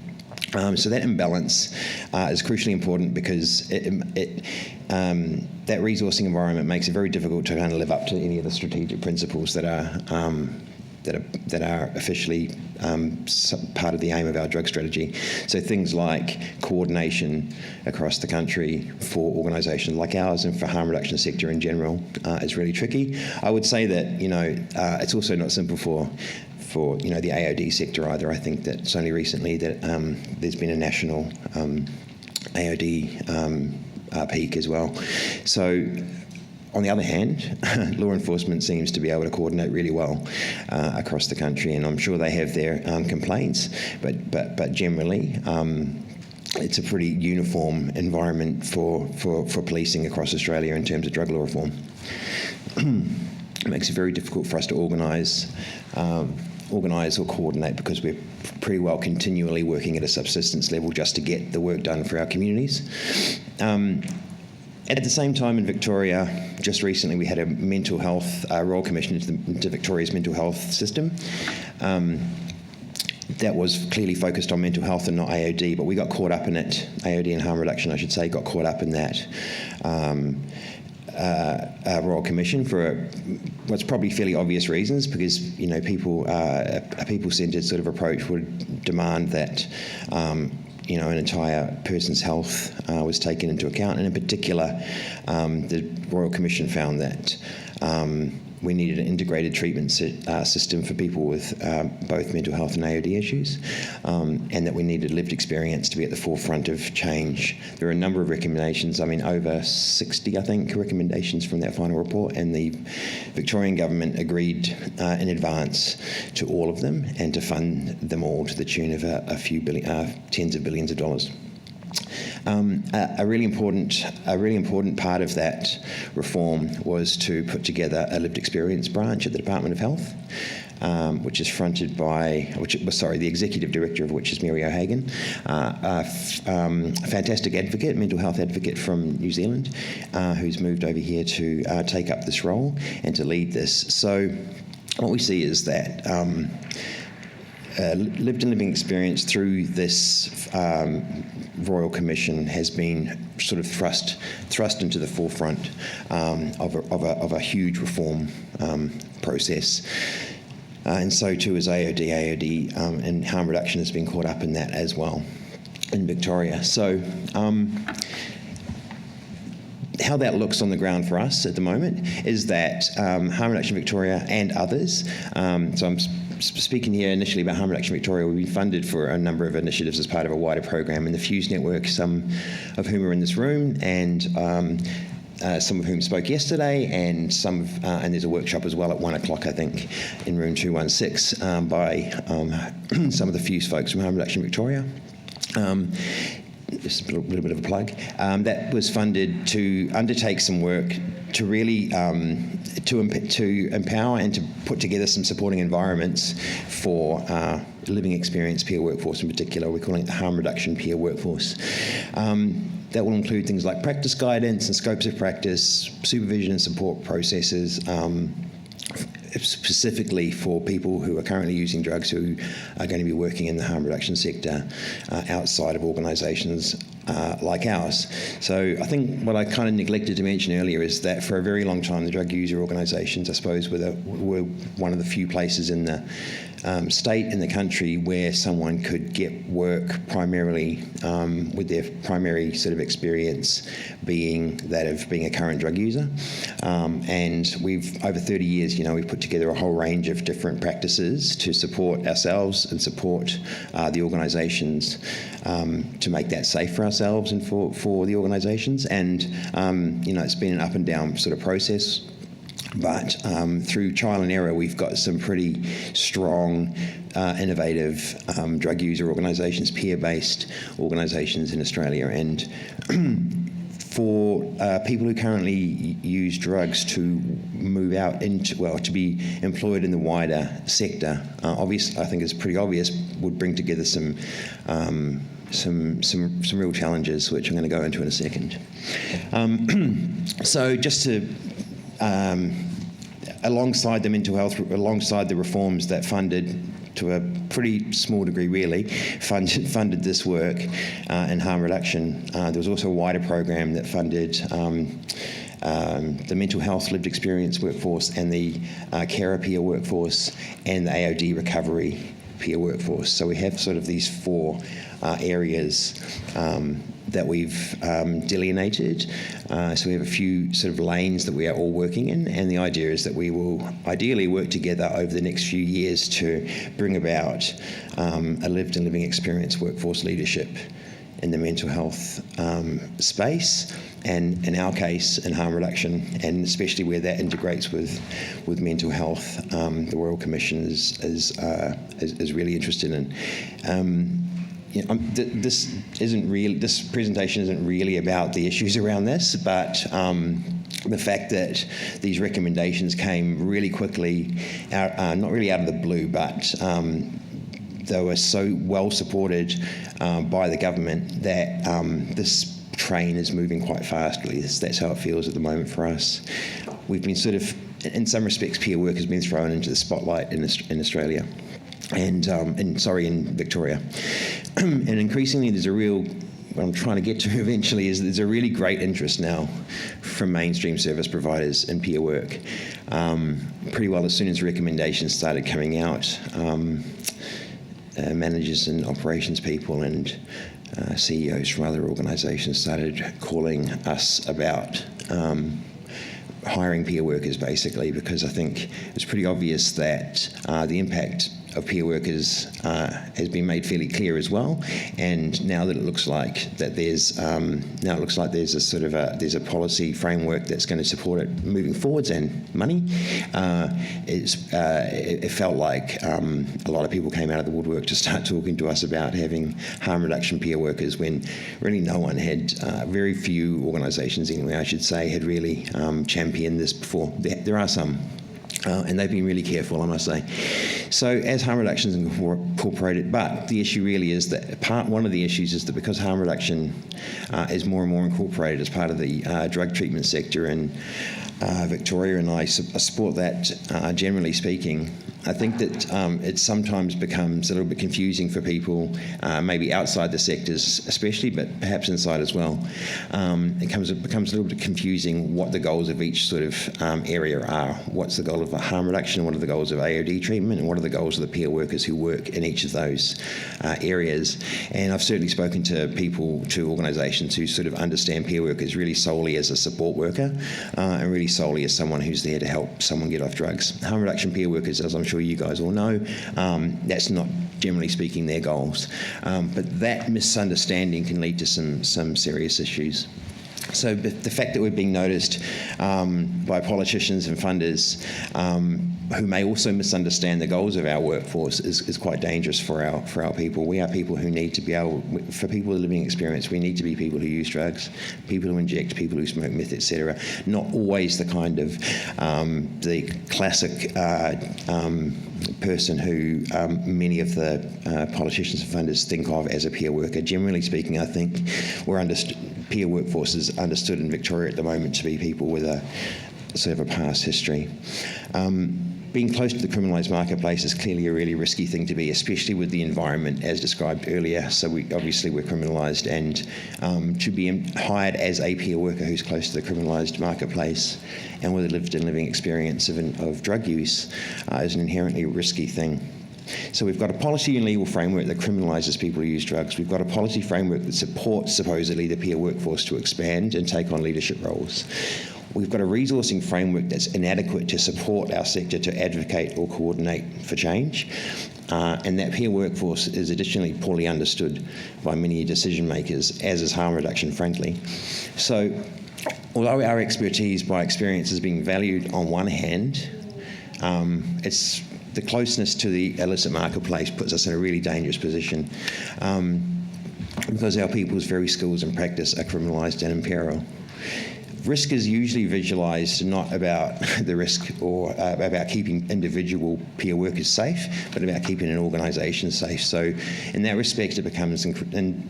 So that imbalance is crucially important because that resourcing environment makes it very difficult to kind of live up to any of the strategic principles that are officially part of the aim of our drug strategy. So things like coordination across the country for organisations like ours and for harm reduction sector in general is really tricky. I would say that it's also not simple for the AOD sector either. I think that it's only recently that there's been a national AOD peak as well. So on the other hand, law enforcement seems to be able to coordinate really well across the country, and I'm sure they have their complaints, but generally it's a pretty uniform environment for policing across Australia in terms of drug law reform. It makes it very difficult for us to organise or coordinate because we're pretty well continually working at a subsistence level just to get the work done for our communities. At the same time in Victoria, just recently we had a mental health Royal Commission into Victoria's mental health system. That was clearly focused on mental health and not AOD, but we got caught up in it, AOD and harm reduction I should say, got caught up in that Royal Commission for what's probably fairly obvious reasons, because a people-centred sort of approach would demand that an entire person's health was taken into account, and in particular the Royal Commission found that we needed an integrated treatment system for people with both mental health and AOD issues, and that we needed lived experience to be at the forefront of change. There are a number of recommendations, over 60, I think, recommendations from that final report, and the Victorian government agreed in advance to all of them and to fund them all to the tune of a few tens of billions of dollars. A really important part of that reform was to put together a lived experience branch at the Department of Health, which is fronted by, the executive director of which is Mary O'Hagan, a fantastic advocate, mental health advocate from New Zealand, who's moved over here to take up this role and to lead this. So what we see is that lived and living experience through this Royal Commission has been sort of thrust into the forefront of a huge reform process. And so too is AOD, and harm reduction has been caught up in that as well in Victoria. So how that looks on the ground for us at the moment is that Harm Reduction Victoria and others, so I'm speaking here initially about Harm Reduction Victoria, we've been funded for a number of initiatives as part of a wider program in the Fuse Network, some of whom are in this room, and some of whom spoke yesterday, and and there's a workshop as well at 1 o'clock, I think, in room 216 by some of the Fuse folks from Harm Reduction Victoria. Just a little bit of a plug. That was funded to undertake some work to really to empower and to put together some supporting environments for living experience peer workforce in particular. We're calling it the harm reduction peer workforce. That will include things like practice guidance and scopes of practice, supervision and support processes, specifically for people who are currently using drugs who are going to be working in the harm reduction sector outside of organisations like ours. So I think what I kind of neglected to mention earlier is that for a very long time the drug user organisations, I suppose, were one of the few places in the state in the country where someone could get work primarily with their primary sort of experience being that of being a current drug user. And we've, over 30 years, we've put together a whole range of different practices to support ourselves and support the organisations to make that safe for ourselves and for the organisations. And, it's been an up and down sort of process. But through trial and error, we've got some pretty strong, innovative drug user organisations, peer-based organisations in Australia. And for people who currently use drugs to move out into, well, to be employed in the wider sector, obviously, I think it's pretty obvious, would bring together some real challenges, which I'm going to go into in a second. So just to, alongside the mental health, alongside the reforms that funded, to a pretty small degree really, funded this work in harm reduction, there was also a wider program that funded the mental health lived experience workforce and the carer peer workforce and the AOD recovery peer workforce. So we have sort of these four areas that we've delineated. So we have a few sort of lanes that we are all working in, and the idea is that we will ideally work together over the next few years to bring about a lived and living experience workforce leadership in the mental health space, and in our case, in harm reduction, and especially where that integrates with mental health. The Royal Commission is really interested in. This presentation isn't really about the issues around this, but the fact that these recommendations came really quickly, not really out of the blue, but they were so well supported by the government that this train is moving quite fast. Really, that's how it feels at the moment for us. We've been sort of, in some respects, peer work has been thrown into the spotlight in Australia. And in Victoria. And increasingly there's a real, what I'm trying to get to eventually is there's a really great interest now from mainstream service providers in peer work. Pretty well as soon as recommendations started coming out, managers and operations people and CEOs from other organisations started calling us about hiring peer workers, basically, because I think it's pretty obvious that the impact of peer workers has been made fairly clear as well, and now that it looks like that there's a sort of there's a policy framework that's going to support it moving forwards and money. It felt like a lot of people came out of the woodwork to start talking to us about having harm reduction peer workers, when really no one had, very few organisations anyway, I should say, had really championed this before. There are some. And they've been really careful, I must say. So as harm reduction is incorporated, but the issue really is that one of the issues is that because harm reduction is more and more incorporated as part of the drug treatment sector in Victoria, and I support that generally speaking, I think that it sometimes becomes a little bit confusing for people, maybe outside the sectors especially, but perhaps inside as well. It becomes a little bit confusing what the goals of each sort of area are. What's the goal of harm reduction, what are the goals of AOD treatment, and what are the goals of the peer workers who work in each of those areas. And I've certainly spoken to people, to organisations who sort of understand peer workers really solely as a support worker, and really solely as someone who's there to help someone get off drugs. Harm reduction peer workers, as I'm sure you guys all know, that's not generally speaking their goals. But that misunderstanding can lead to some serious issues. So the fact that we're being noticed by politicians and funders who may also misunderstand the goals of our workforce is quite dangerous for our people. We are people who need to be able, for people with living experience, we need to be people who use drugs, people who inject, people who smoke meth, etc. Not always the kind of the classic person who many of the politicians and funders think of as a peer worker. Generally speaking, I think peer workforce is understood in Victoria at the moment to be people with a sort of a past history. Being close to the criminalised marketplace is clearly a really risky thing to be, especially with the environment as described earlier. So we're criminalised, and to be hired as a peer worker who's close to the criminalised marketplace and with a lived and living experience of drug use is an inherently risky thing. So we've got a policy and legal framework that criminalises people who use drugs. We've got a policy framework that supports, supposedly, the peer workforce to expand and take on leadership roles. We've got a resourcing framework that's inadequate to support our sector to advocate or coordinate for change. And that peer workforce is additionally poorly understood by many decision makers, as is harm reduction, frankly. So although our expertise by experience is being valued on one hand, it's the closeness to the illicit marketplace puts us in a really dangerous position because our people's very skills and practice are criminalised and in peril. Risk is usually visualised not about the risk or about keeping individual peer workers safe, but about keeping an organisation safe. So, in that respect, it becomes incredibly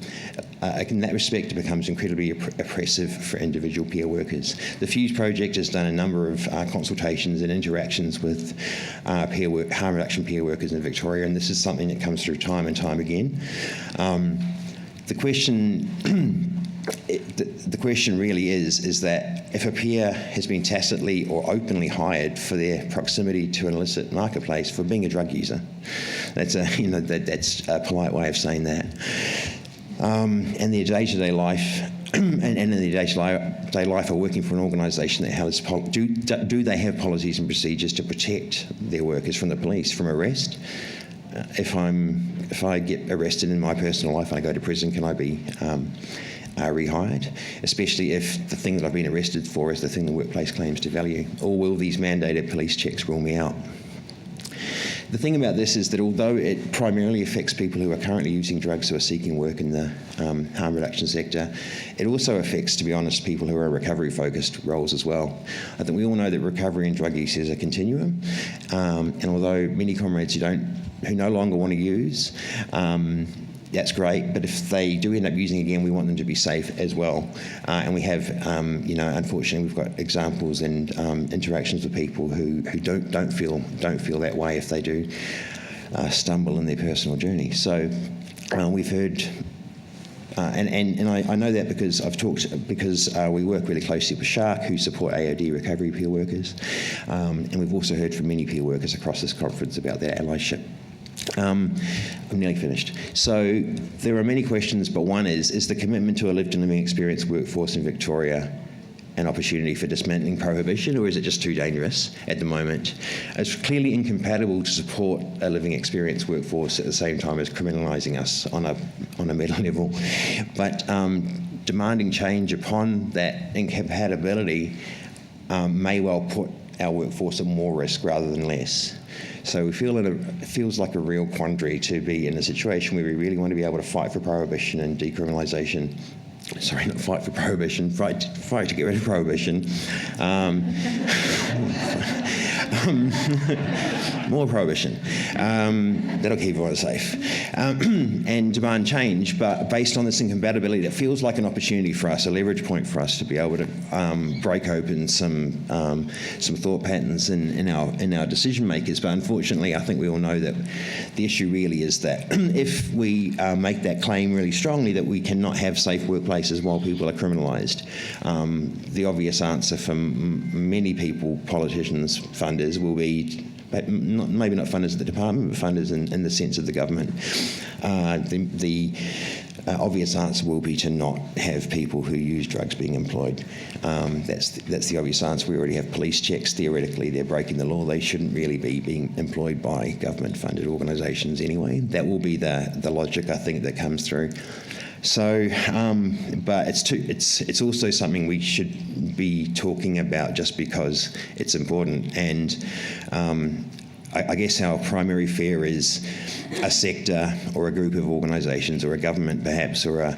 oppressive for individual peer workers. The Fuse Project has done a number of consultations and interactions with harm reduction peer workers in Victoria, and this is something that comes through time and time again. The question really is that if a peer has been tacitly or openly hired for their proximity to an illicit marketplace for being a drug user, that's a polite way of saying that, and their day-to-day life and in their day-to-day life are working for an organisation that has do they have policies and procedures to protect their workers from the police, from arrest? If I get arrested in my personal life and I go to prison, can I be rehired, especially if the thing that I've been arrested for is the thing the workplace claims to value? Or will these mandated police checks rule me out? The thing about this is that although it primarily affects people who are currently using drugs who are seeking work in the harm reduction sector, it also affects, to be honest, people who are recovery-focused roles as well. I think we all know that recovery and drug use is a continuum, and although many comrades who no longer want to use, that's great, but if they do end up using again, we want them to be safe as well. And we have, unfortunately, we've got examples and interactions with people who don't feel that way if they do stumble in their personal journey. So we've heard, and I know that because we work really closely with Shark, who support AOD recovery peer workers, and we've also heard from many peer workers across this conference about their allyship. I'm nearly finished. So there are many questions, but one is the commitment to a lived and living experience workforce in Victoria an opportunity for dismantling prohibition, or is it just too dangerous at the moment? It's clearly incompatible to support a living experience workforce at the same time as criminalising us on a meta level. But demanding change upon that incompatibility may well put our workforce at more risk rather than less. So it feels like a real quandary to be in a situation where we really want to be able to fight for prohibition and decriminalisation. Sorry, not fight for prohibition, fight to get rid of prohibition. More prohibition. That'll keep everyone safe. And demand change, but based on this incompatibility, that feels like an opportunity for us, a leverage point for us to be able to break open some thought patterns in our decision makers. But unfortunately, I think we all know that the issue really is that if we make that claim really strongly that we cannot have safe workplaces while people are criminalised, the obvious answer from many people, politicians, funders, will be, maybe not funders at the department, but funders in the sense of the government. The obvious answer will be to not have people who use drugs being employed. That's the obvious answer. We already have police checks. Theoretically, they're breaking the law. They shouldn't really be being employed by government-funded organisations anyway. That will be the logic, I think, that comes through. So, but it's also something we should be talking about just because it's important. And I guess our primary fear is a sector or a group of organisations or a government perhaps or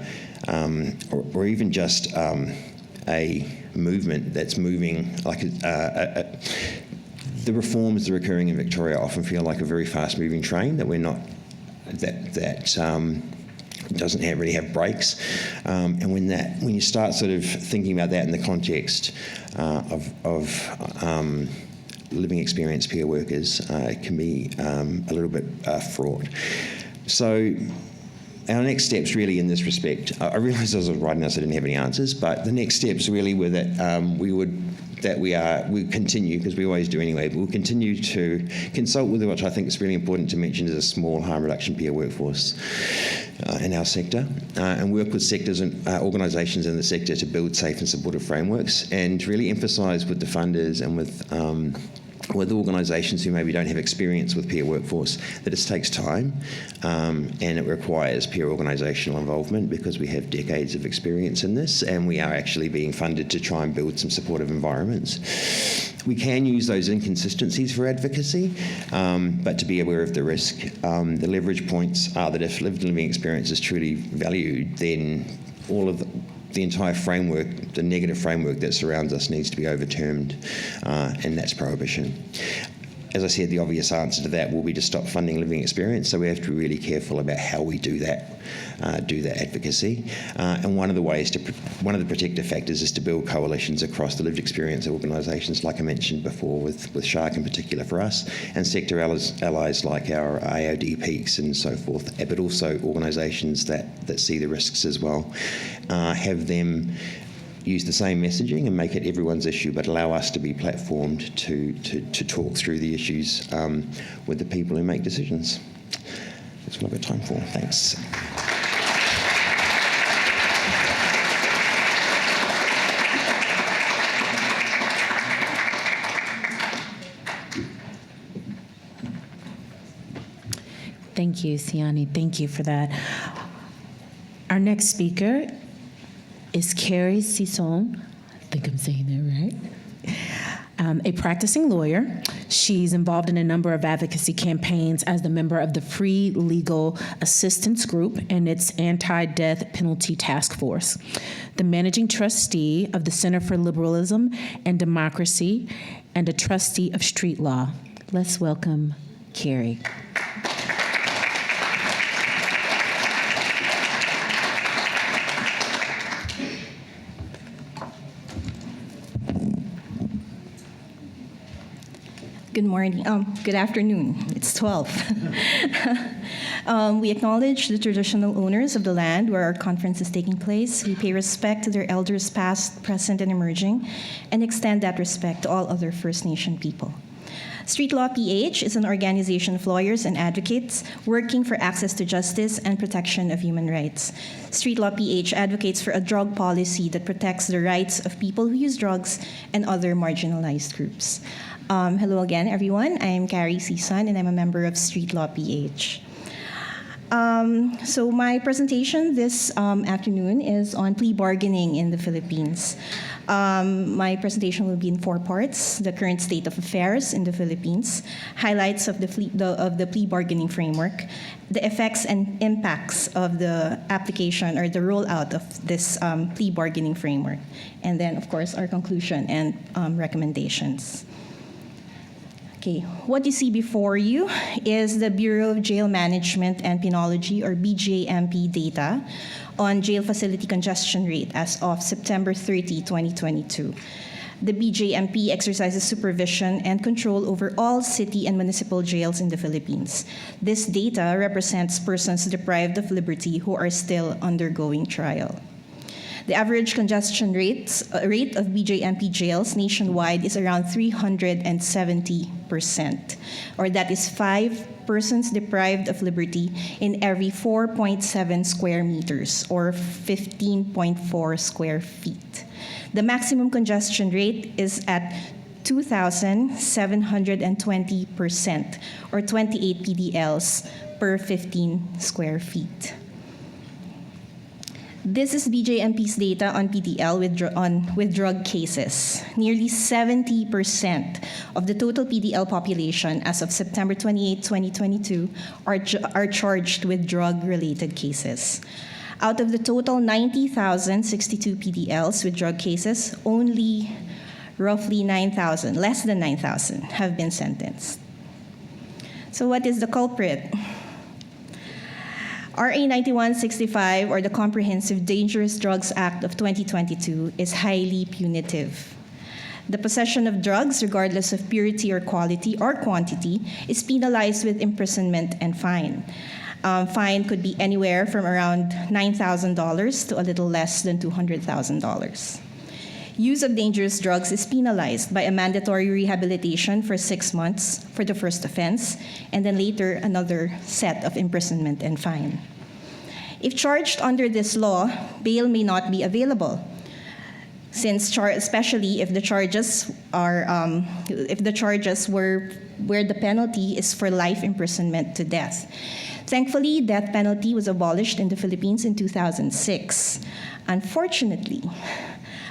even just a movement that's moving like the reforms that are occurring in Victoria often feel like a very fast-moving train that we're not doesn't really have brakes, and when you start sort of thinking about that in the context of living experience peer workers, it can be a little bit fraught. So our next steps really in this respect, I realised as I was writing this I didn't have any answers, but the next steps really were that we continue, because we always do anyway, but we'll continue to consult with, which I think is really important to mention, is a small harm reduction peer workforce in our sector, and work with sectors and organisations in the sector to build safe and supportive frameworks, and really emphasise with the funders and with with organisations who maybe don't have experience with peer workforce, that it takes time and it requires peer organisational involvement, because we have decades of experience in this and we are actually being funded to try and build some supportive environments. We can use those inconsistencies for advocacy, but to be aware of the risk. The leverage points are that if lived living experience is truly valued, then all of the entire framework, the negative framework that surrounds us, needs to be overturned, and that's prohibition. As I said, the obvious answer to that will be to stop funding living experience, so we have to be really careful about how we do that advocacy. And one of the protective factors is to build coalitions across the lived experience organisations, like I mentioned before, with Shark in particular for us, and sector allies like our AOD peaks and so forth, but also organisations that see the risks as well. Have them use the same messaging and make it everyone's issue, but allow us to be platformed to talk through the issues with the people who make decisions. That's what I've got time for. Thanks. Thank you, Sione. Thank you for that. Our next speaker is Carrie Sison. I think I'm saying that right. A practicing lawyer. She's involved in a number of advocacy campaigns as the member of the Free Legal Assistance Group and its Anti-Death Penalty Task Force, the managing trustee of the Center for Liberalism and Democracy, and a trustee of Street Law. Let's welcome Carrie. Good morning. Good afternoon. It's 12. We acknowledge the traditional owners of the land where our conference is taking place. We pay respect to their elders past, present, and emerging, and extend that respect to all other First Nation people. Street Law PH is an organization of lawyers and advocates working for access to justice and protection of human rights. Street Law PH advocates for a drug policy that protects the rights of people who use drugs and other marginalized groups. Hello again, everyone. I'm Carrie Sison, and I'm a member of Street Law PH. So my presentation this afternoon is on plea bargaining in the Philippines. My presentation will be in 4 parts: the current state of affairs in the Philippines, highlights of the plea bargaining framework, the effects and impacts of the application or the rollout of this plea bargaining framework, and then, of course, our conclusion and recommendations. Okay, what you see before you is the Bureau of Jail Management and Penology, or BJMP, data on jail facility congestion rate as of September 30, 2022. The BJMP exercises supervision and control over all city and municipal jails in the Philippines. This data represents persons deprived of liberty who are still undergoing trial. The average congestion rate of BJMP jails nationwide is around 370%, or that is 5 persons deprived of liberty in every 4.7 square meters, or 15.4 square feet. The maximum congestion rate is at 2,720%, or 28 PDLs per 15 square feet. This is BJMP's data on PDL with drug cases. Nearly 70% of the total PDL population as of September 28, 2022 are charged with drug-related cases. Out of the total 90,062 PDLs with drug cases, only roughly 9,000, less than 9,000, have been sentenced. So what is the culprit? RA 9165, or the Comprehensive Dangerous Drugs Act of 2022, is highly punitive. The possession of drugs, regardless of purity or quality or quantity, is penalized with imprisonment and fine. Fine could be anywhere from around $9,000 to a little less than $200,000. Use of dangerous drugs is penalized by a mandatory rehabilitation for 6 months for the first offense, and then later another set of imprisonment and fine. If charged under this law, bail may not be available. especially if the charges are where the penalty is for life imprisonment to death. Thankfully, death penalty was abolished in the Philippines in 2006. Unfortunately,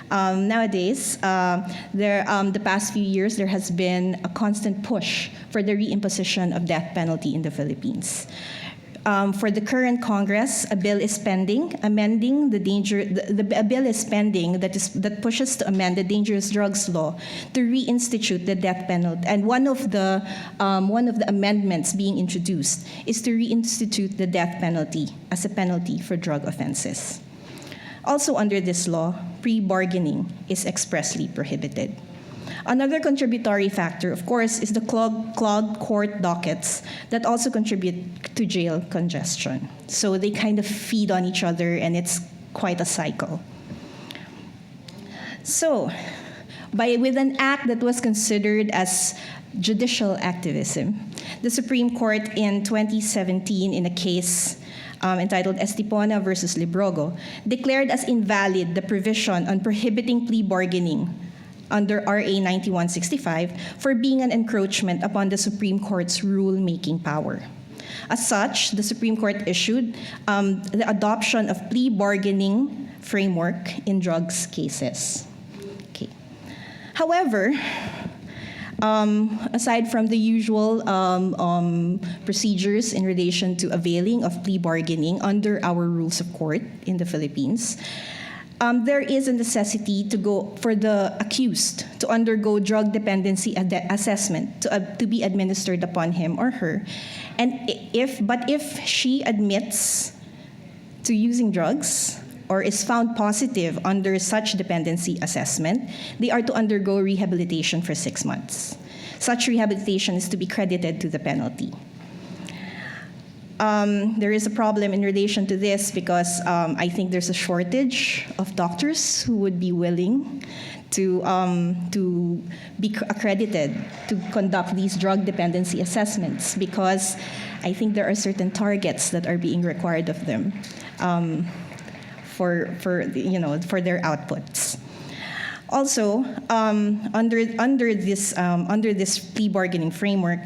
nowadays, the past few years, there has been a constant push for the reimposition of death penalty in the Philippines. For the current Congress, a bill is pending amending a bill is pending that pushes to amend the dangerous drugs law to reinstitute the death penalty. And one of the amendments being introduced is to reinstitute the death penalty as a penalty for drug offenses. Also under this law, plea-bargaining is expressly prohibited. Another contributory factor, of course, is the clogged court dockets that also contribute to jail congestion. So they kind of feed on each other, and it's quite a cycle. So, with an act that was considered as judicial activism, the Supreme Court in 2017, in a case entitled Estipona versus Librogo, declared as invalid the provision on prohibiting plea bargaining under RA 9165 for being an encroachment upon the Supreme Court's rule-making power. As such, the Supreme Court issued the adoption of plea bargaining framework in drugs cases. Okay. However, aside from the usual procedures in relation to availing of plea bargaining under our rules of court in the Philippines, there is a necessity to go for the accused to undergo drug dependency assessment to be administered upon him or her, and if she admits to using drugs or is found positive under such dependency assessment, they are to undergo rehabilitation for 6 months. Such rehabilitation is to be credited to the penalty. There is a problem in relation to this because I think there's a shortage of doctors who would be willing to be accredited to conduct these drug dependency assessments, because I think there are certain targets that are being required of them for their outputs. Also, under this plea bargaining framework,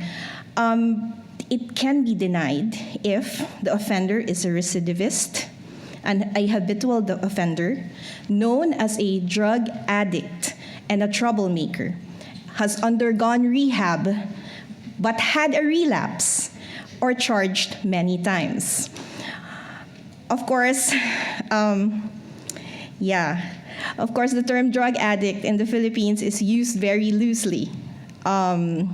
it can be denied if the offender is a recidivist and a habitual offender, known as a drug addict and a troublemaker, has undergone rehab but had a relapse or charged many times. Of course, Of course, the term drug addict in the Philippines is used very loosely. Most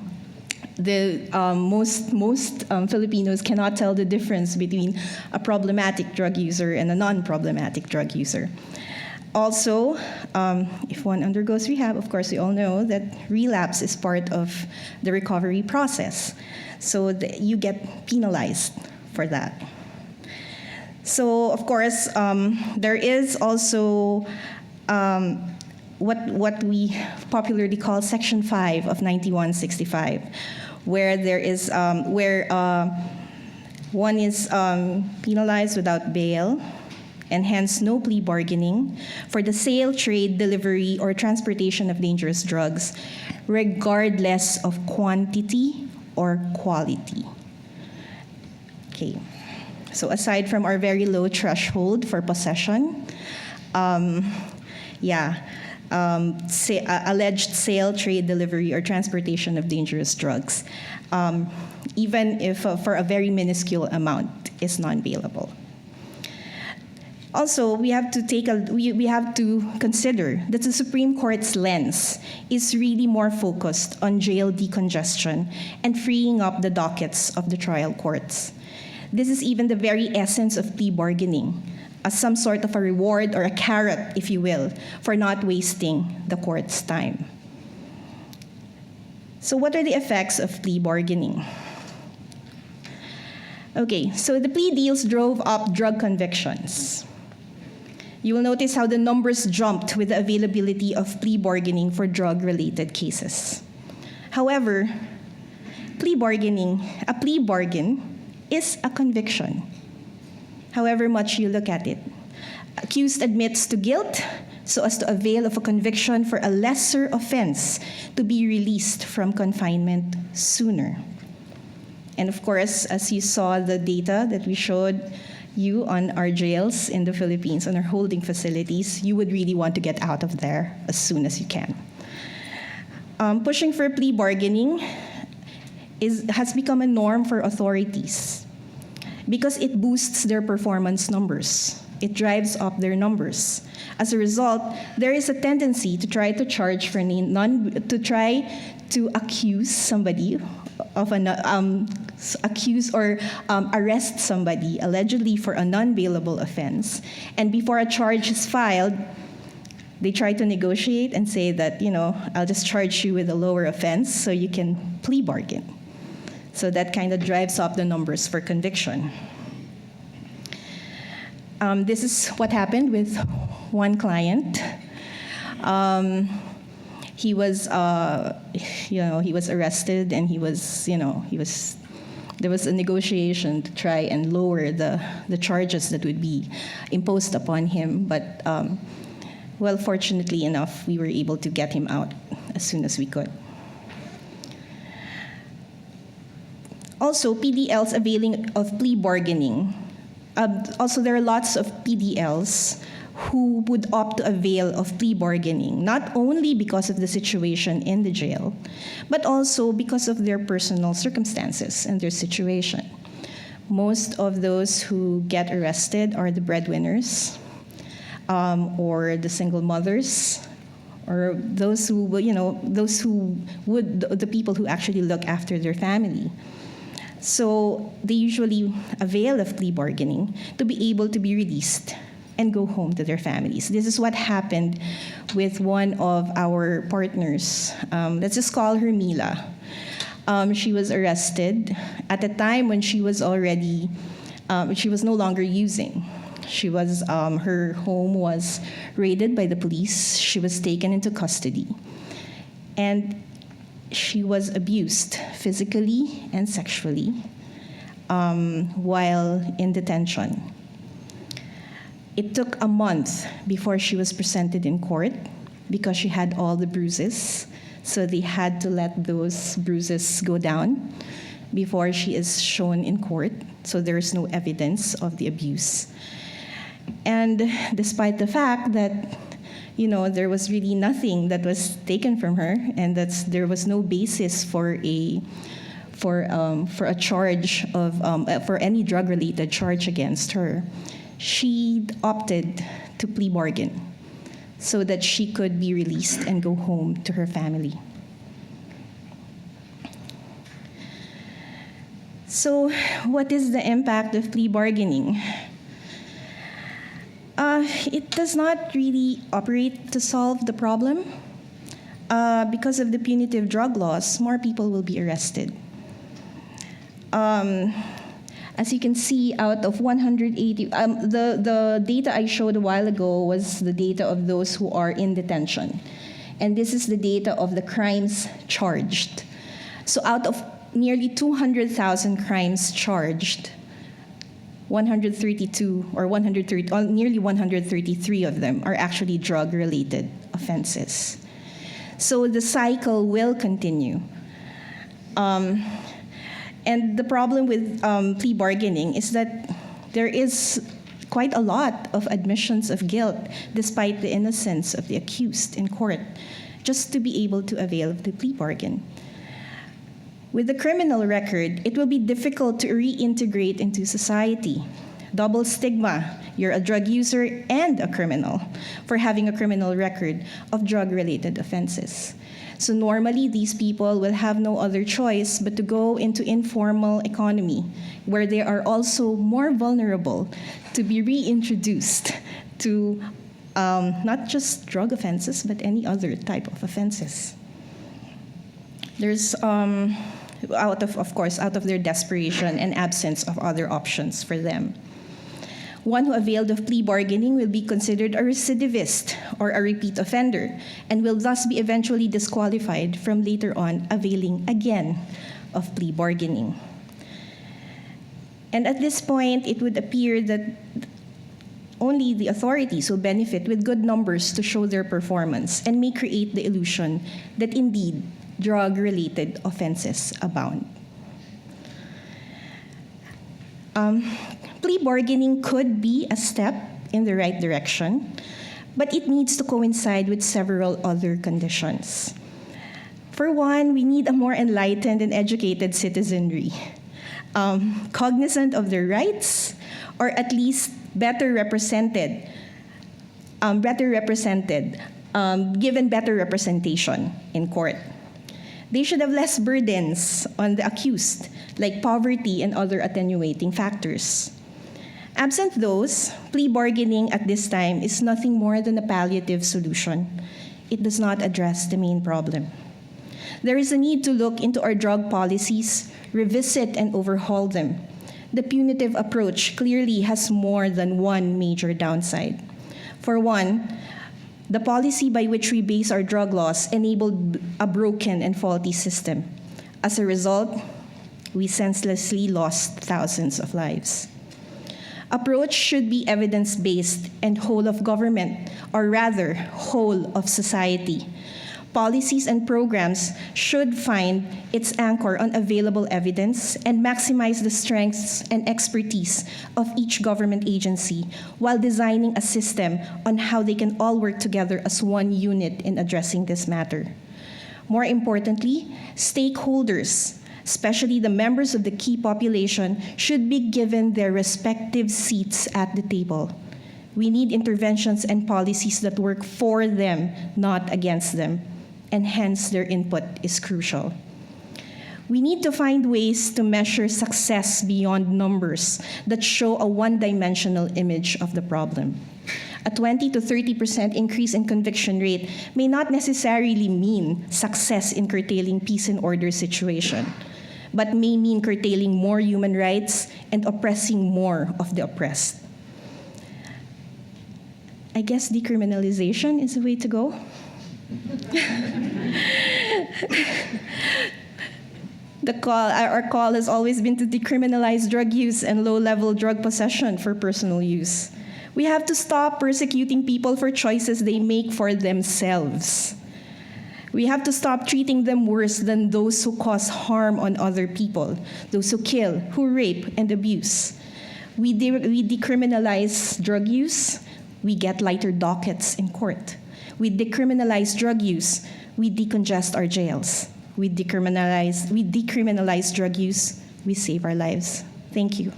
Filipinos cannot tell the difference between a problematic drug user and a non-problematic drug user. Also, if one undergoes rehab, of course, we all know that relapse is part of the recovery process. So you get penalized for that. So, of course, there is also what we popularly call Section 5 of 9165, where there is one is penalized without bail, and hence no plea bargaining for the sale, trade, delivery, or transportation of dangerous drugs, regardless of quantity or quality. Okay. So aside from our very low threshold for possession, alleged sale, trade, delivery, or transportation of dangerous drugs, even if for a very minuscule amount, is non-bailable. Also, we have to consider that the Supreme Court's lens is really more focused on jail decongestion and freeing up the dockets of the trial courts. This is even the very essence of plea bargaining, as some sort of a reward or a carrot, if you will, for not wasting the court's time. So what are the effects of plea bargaining? Okay, so the plea deals drove up drug convictions. You will notice how the numbers jumped with the availability of plea bargaining for drug-related cases. However, a plea bargain is a conviction, however much you look at it. Accused admits to guilt, so as to avail of a conviction for a lesser offense to be released from confinement sooner. And of course, as you saw the data that we showed you on our jails in the Philippines, on our holding facilities, you would really want to get out of there as soon as you can. Pushing for plea bargaining has become a norm for authorities because it boosts their performance numbers. It drives up their numbers. As a result, there is a tendency to try to charge for to accuse somebody of accuse or arrest somebody allegedly for a non-bailable offense, and before a charge is filed, they try to negotiate and say that, I'll just charge you with a lower offense so you can plea bargain. So that kind of drives up the numbers for conviction. This is what happened with one client. He was arrested, and there was a negotiation to try and lower the charges that would be imposed upon him. But fortunately enough, we were able to get him out as soon as we could. Also, PDLs availing of plea bargaining. Also, there are lots of PDLs who would opt to avail of plea bargaining, not only because of the situation in the jail, but also because of their personal circumstances and their situation. Most of those who get arrested are the breadwinners, or the single mothers, or the people who actually look after their family. So they usually avail of plea bargaining to be able to be released and go home to their families. This is what happened with one of our partners. Let's just call her Mila. She was arrested at a time when she was no longer using. Her home was raided by the police. She was taken into custody. And she was abused physically and sexually while in detention. It took a month before she was presented in court because she had all the bruises. So they had to let those bruises go down before she is shown in court. So there is no evidence of the abuse. And despite the fact that there was really nothing that was taken from her, and there was no basis for a charge for any drug-related charge against her, she opted to plea bargain so that she could be released and go home to her family. So, what is the impact of plea bargaining? It does not really operate to solve the problem. Because of the punitive drug laws, more people will be arrested. As you can see, out of 180, the data I showed a while ago was the data of those who are in detention. And this is the data of the crimes charged. So out of nearly 200,000 crimes charged, 132 or 130, nearly 133 of them are actually drug-related offenses. So the cycle will continue. And the problem with plea bargaining is that there is quite a lot of admissions of guilt despite the innocence of the accused in court, just to be able to avail of the plea bargain. With the criminal record, it will be difficult to reintegrate into society. Double stigma, you're a drug user and a criminal for having a criminal record of drug-related offenses. So normally, these people will have no other choice but to go into informal economy, where they are also more vulnerable to be reintroduced to not just drug offenses, but any other type of offenses. There's, out of their desperation and absence of other options for them. One who availed of plea bargaining will be considered a recidivist or a repeat offender and will thus be eventually disqualified from later on availing again of plea bargaining. And at this point, it would appear that only the authorities will benefit with good numbers to show their performance and may create the illusion that indeed drug-related offenses abound. Plea bargaining could be a step in the right direction, but it needs to coincide with several other conditions. For one, we need a more enlightened and educated citizenry, cognizant of their rights, or at least better represented, given better representation in court. They should have less burdens on the accused, like poverty and other attenuating factors. Absent those, plea bargaining at this time is nothing more than a palliative solution. It does not address the main problem. There is a need to look into our drug policies, revisit and overhaul them. The punitive approach clearly has more than one major downside. For one, the policy by which we base our drug laws enabled a broken and faulty system. As a result, we senselessly lost thousands of lives. Approach should be evidence-based and whole of government, or rather, whole of society. Policies and programs should find its anchor on available evidence and maximize the strengths and expertise of each government agency while designing a system on how they can all work together as one unit in addressing this matter. More importantly, stakeholders, especially the members of the key population, should be given their respective seats at the table. We need interventions and policies that work for them, not against them, and hence their input is crucial. We need to find ways to measure success beyond numbers that show a one-dimensional image of the problem. A 20 to 30% increase in conviction rate may not necessarily mean success in curtailing peace and order situation, but may mean curtailing more human rights and oppressing more of the oppressed. I guess decriminalization is the way to go. Our call has always been to decriminalize drug use and low-level drug possession for personal use. We have to stop persecuting people for choices they make for themselves. We have to stop treating them worse than those who cause harm on other people, those who kill, who rape, and abuse. We decriminalize drug use, we get lighter dockets in court. We decriminalize drug use, we decongest our jails. We decriminalize drug use, we save our lives. Thank you.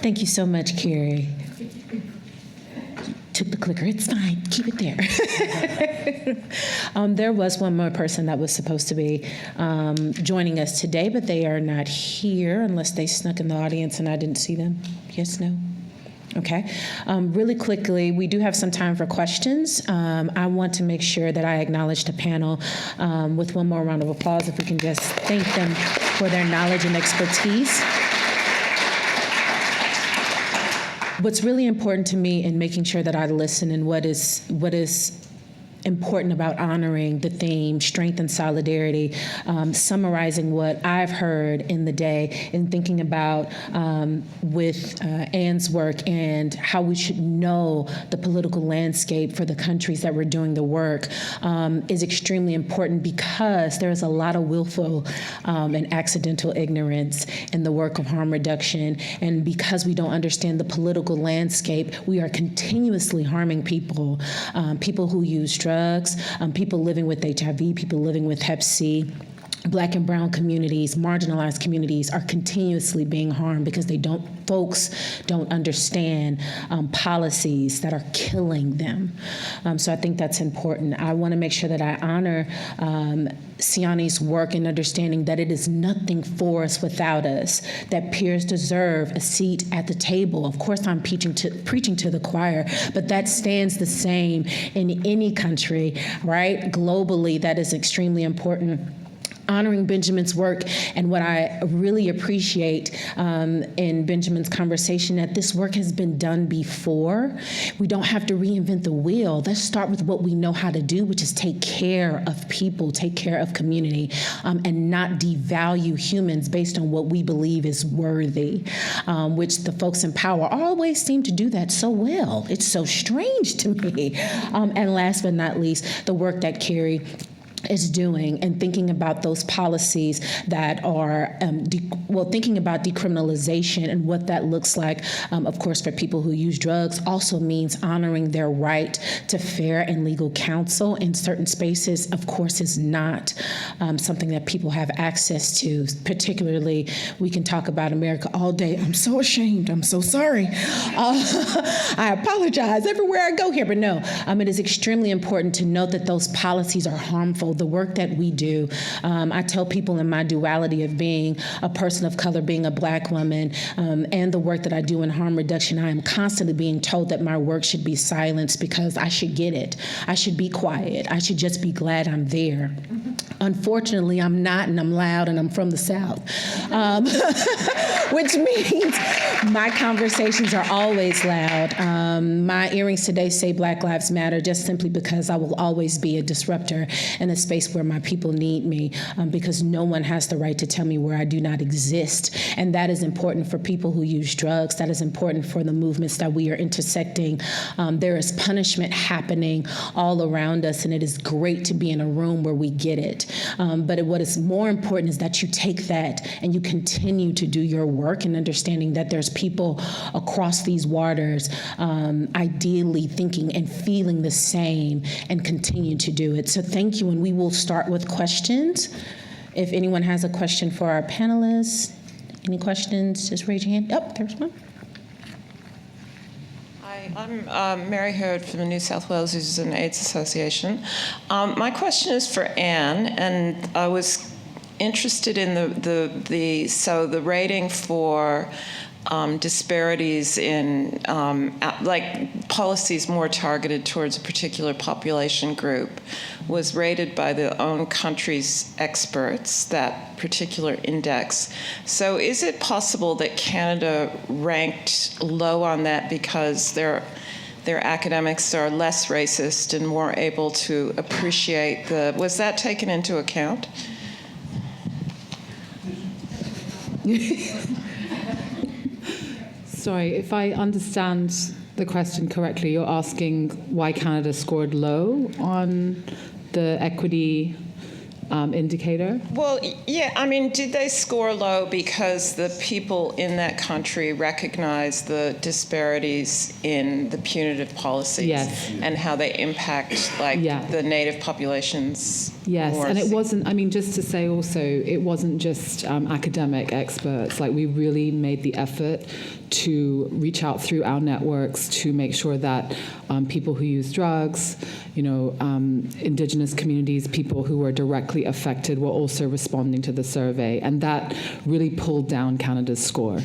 Thank you so much, Carrie. Took the clicker. It's fine. Keep it there. There was one more person that was supposed to be joining us today, but they are not here unless they snuck in the audience and I didn't see them. Yes, no? Okay. Really quickly, we do have some time for questions. I want to make sure that I acknowledge the panel with one more round of applause, if we can just thank them for their knowledge and expertise. What's really important to me in making sure that I listen and what is important about honoring the theme, strength and solidarity, summarizing what I've heard in the day and thinking about with Anne's work and how we should know the political landscape for the countries that we're doing the work is extremely important because there is a lot of willful and accidental ignorance in the work of harm reduction. And because we don't understand the political landscape, we are continuously harming people, people who use drugs, people living with HIV, people living with Hep C. Black and brown communities, marginalized communities are continuously being harmed because folks don't understand policies that are killing them. So I think that's important. I want to make sure that I honor Sione's work in understanding that it is nothing for us without us, that peers deserve a seat at the table. Of course, I'm preaching to the choir, but that stands the same in any country, right? Globally, that is extremely important. honoring Benjamin's work, and what I really appreciate in Benjamin's conversation, that this work has been done before. We don't have to reinvent the wheel. Let's start with what we know how to do, which is take care of people, take care of community, and not devalue humans based on what we believe is worthy, which the folks in power always seem to do that so well. It's so strange to me. And last but not least, the work that Carrie is doing and thinking about those policies that are, thinking about decriminalization and what that looks like, of course, for people who use drugs, also means honoring their right to fair and legal counsel in certain spaces, of course, is not something that people have access to. Particularly, we can talk about America all day. I'm so ashamed. I'm so sorry. I apologize everywhere I go here, but no, it is extremely important to note that those policies are harmful. The work that we do, I tell people in my duality of being a person of color, being a Black woman, and the work that I do in harm reduction, I am constantly being told that my work should be silenced because I should get it. I should be quiet. I should just be glad I'm there. Unfortunately, I'm not, and I'm loud, and I'm from the South, which means my conversations are always loud. My earrings today say Black Lives Matter just simply because I will always be a disruptor in a space where my people need me, because no one has the right to tell me where I do not exist. And that is important for people who use drugs. That is important for the movements that we are intersecting. There is punishment happening all around us, and it is great to be in a room where we get it. But what is more important is that you take that and you continue to do your work, and understanding that there's people across these waters ideally thinking and feeling the same and continue to do it. So thank you, and we will start with questions. If anyone has a question for our panelists, any questions, just raise your hand. Oh, there's one. Hi, I'm Mary Hurd from the New South Wales Users and AIDS Association. My question is for Anne, and I was interested in the rating for disparities in like policies more targeted towards a particular population group was rated by the own country's experts, that particular index. So is it possible that Canada ranked low on that because their academics are less racist and more able to appreciate was that taken into account? Sorry, if I understand the question correctly, you're asking why Canada scored low on the equity indicator? Well, yeah, I mean, did they score low because the people in that country recognize the disparities in the punitive policies? Yes. And how they impact, the native populations? Yes, and it wasn't, just to say also, it wasn't just academic experts. We really made the effort to reach out through our networks to make sure that people who use drugs, Indigenous communities, people who were directly affected were also responding to the survey. And that really pulled down Canada's score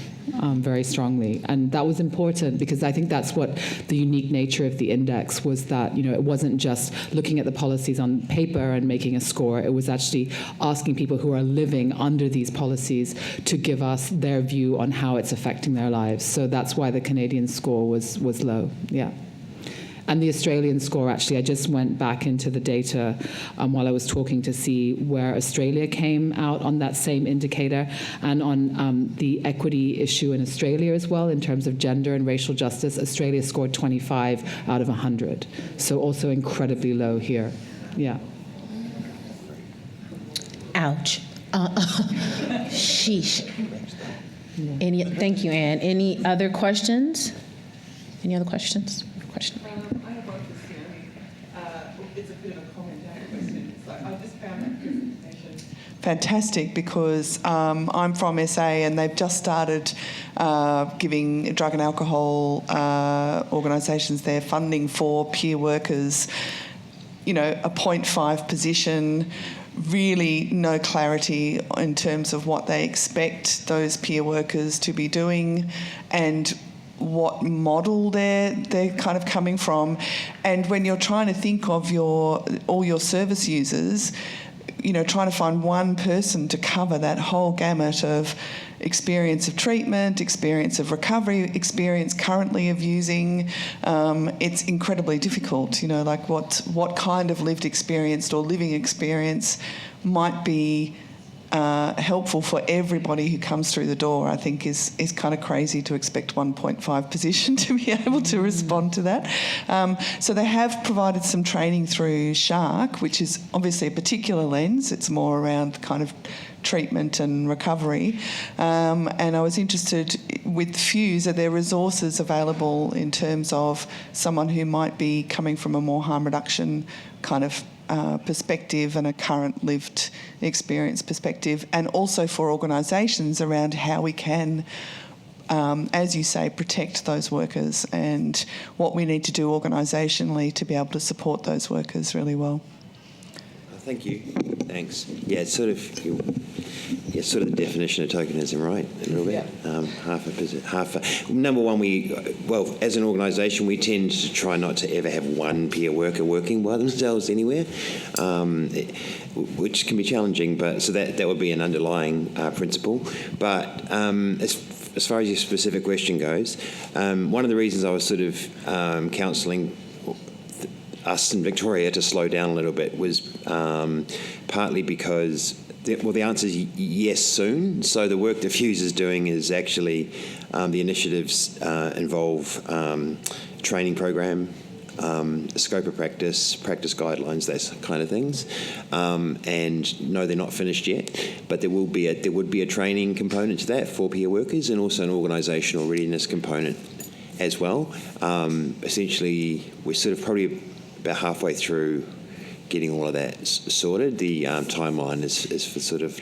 very strongly. And that was important because I think that's what the unique nature of the index was, that, it wasn't just looking at the policies on paper and making a score. It was actually asking people who are living under these policies to give us their view on how it's affecting their lives. So that's why the Canadian score was low, yeah. And the Australian score, actually, I just went back into the data while I was talking to see where Australia came out on that same indicator, and on the equity issue in Australia as well, in terms of gender and racial justice. Australia scored 25 out of 100. So also incredibly low here, yeah. Ouch. Sheesh. Thank you, Anne. Any other questions? Any other questions? Question. I have one for Sione. It's a bit of a comment and a question. So I just found that presentation fantastic because I'm from SA and they've just started giving drug and alcohol organisations their funding for peer workers, a 0.5 position, really no clarity in terms of what they expect those peer workers to be doing and what model they're kind of coming from. And when you're trying to think of all your service users, trying to find one person to cover that whole gamut of experience of treatment, experience of recovery, experience currently of using, it's incredibly difficult. Like what kind of lived experience or living experience might be helpful for everybody who comes through the door, I think is kind of crazy to expect 1.5 position to be able to respond to that. So they have provided some training through SHARC, which is obviously a particular lens. It's more around kind of treatment and recovery. And I was interested with Fuse, are there resources available in terms of someone who might be coming from a more harm reduction kind of perspective and a current lived experience perspective, and also for organisations around how we can, as you say, protect those workers and what we need to do organisationally to be able to support those workers really well. Thank you. Thanks. Yeah, it's sort of the definition of tokenism, right? A little bit. Yeah. Number one, as an organisation, we tend to try not to ever have one peer worker working by themselves anywhere, which can be challenging. But so that would be an underlying principle. But as far as your specific question goes, one of the reasons I was sort of counselling us in Victoria to slow down a little bit was partly because the answer is yes soon. So the work that Fuse is doing is actually the initiatives involve training program, scope of practice guidelines, those kind of things. And no, they're not finished yet, but there would be a training component to that for peer workers, and also an organisational readiness component as well. Essentially, we're sort of probably about halfway through getting all of that sorted. The timeline is for sort of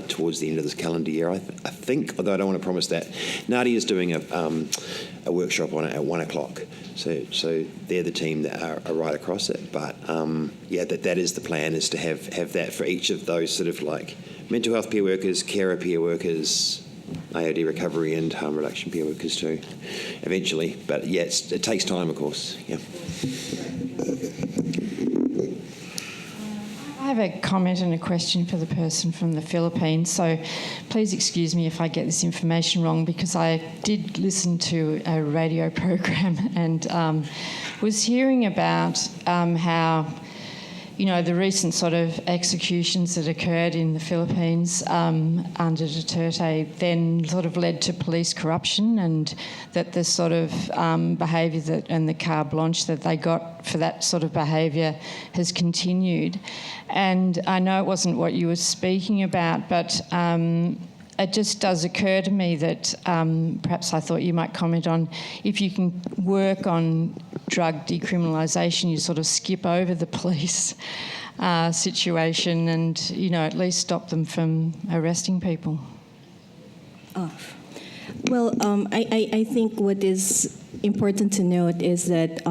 towards the end of this calendar year, I think, although I don't want to promise that. Nadi is doing a workshop on it at 1 o'clock, so they're the team that are right across it. But that is the plan, is to have that for each of those sort of like mental health peer workers, carer peer workers, AOD recovery and harm reduction peer workers too, eventually. But yeah, it takes time, of course. Yeah. I have a comment and a question for the person from the Philippines. So please excuse me if I get this information wrong, because I did listen to a radio program and was hearing about how, the recent sort of executions that occurred in the Philippines under Duterte then sort of led to police corruption, and that the sort of behaviour and the carte blanche that they got for that sort of behaviour has continued. And I know it wasn't what you were speaking about, but it just does occur to me that perhaps I thought you might comment on, if you can work on drug decriminalisation, you sort of skip over the police situation and, at least stop them from arresting people. I think what is important to note is that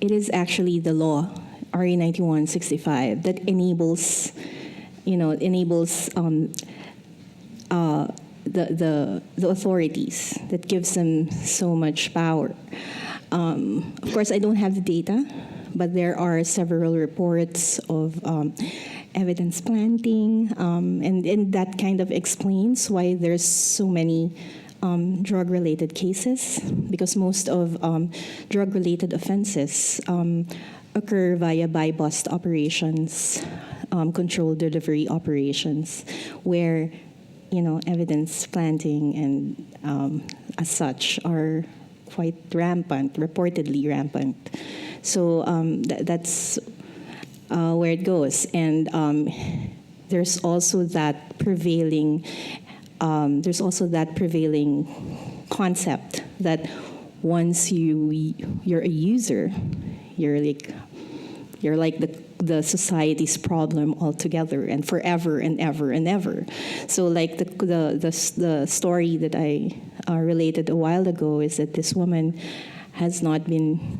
it is actually the law, RA 9165, that enables the authorities, that gives them so much power. Of course, I don't have the data, but there are several reports of evidence planting, and that kind of explains why there's so many drug-related cases, because most of drug-related offenses occur via buy-bust operations, controlled delivery operations, where evidence planting and as such are quite rampant, reportedly rampant. So that's where it goes. And there's also that prevailing concept that once you're a user, you're like the society's problem altogether, and forever and ever and ever. So like the story that I related a while ago is that this woman has not been,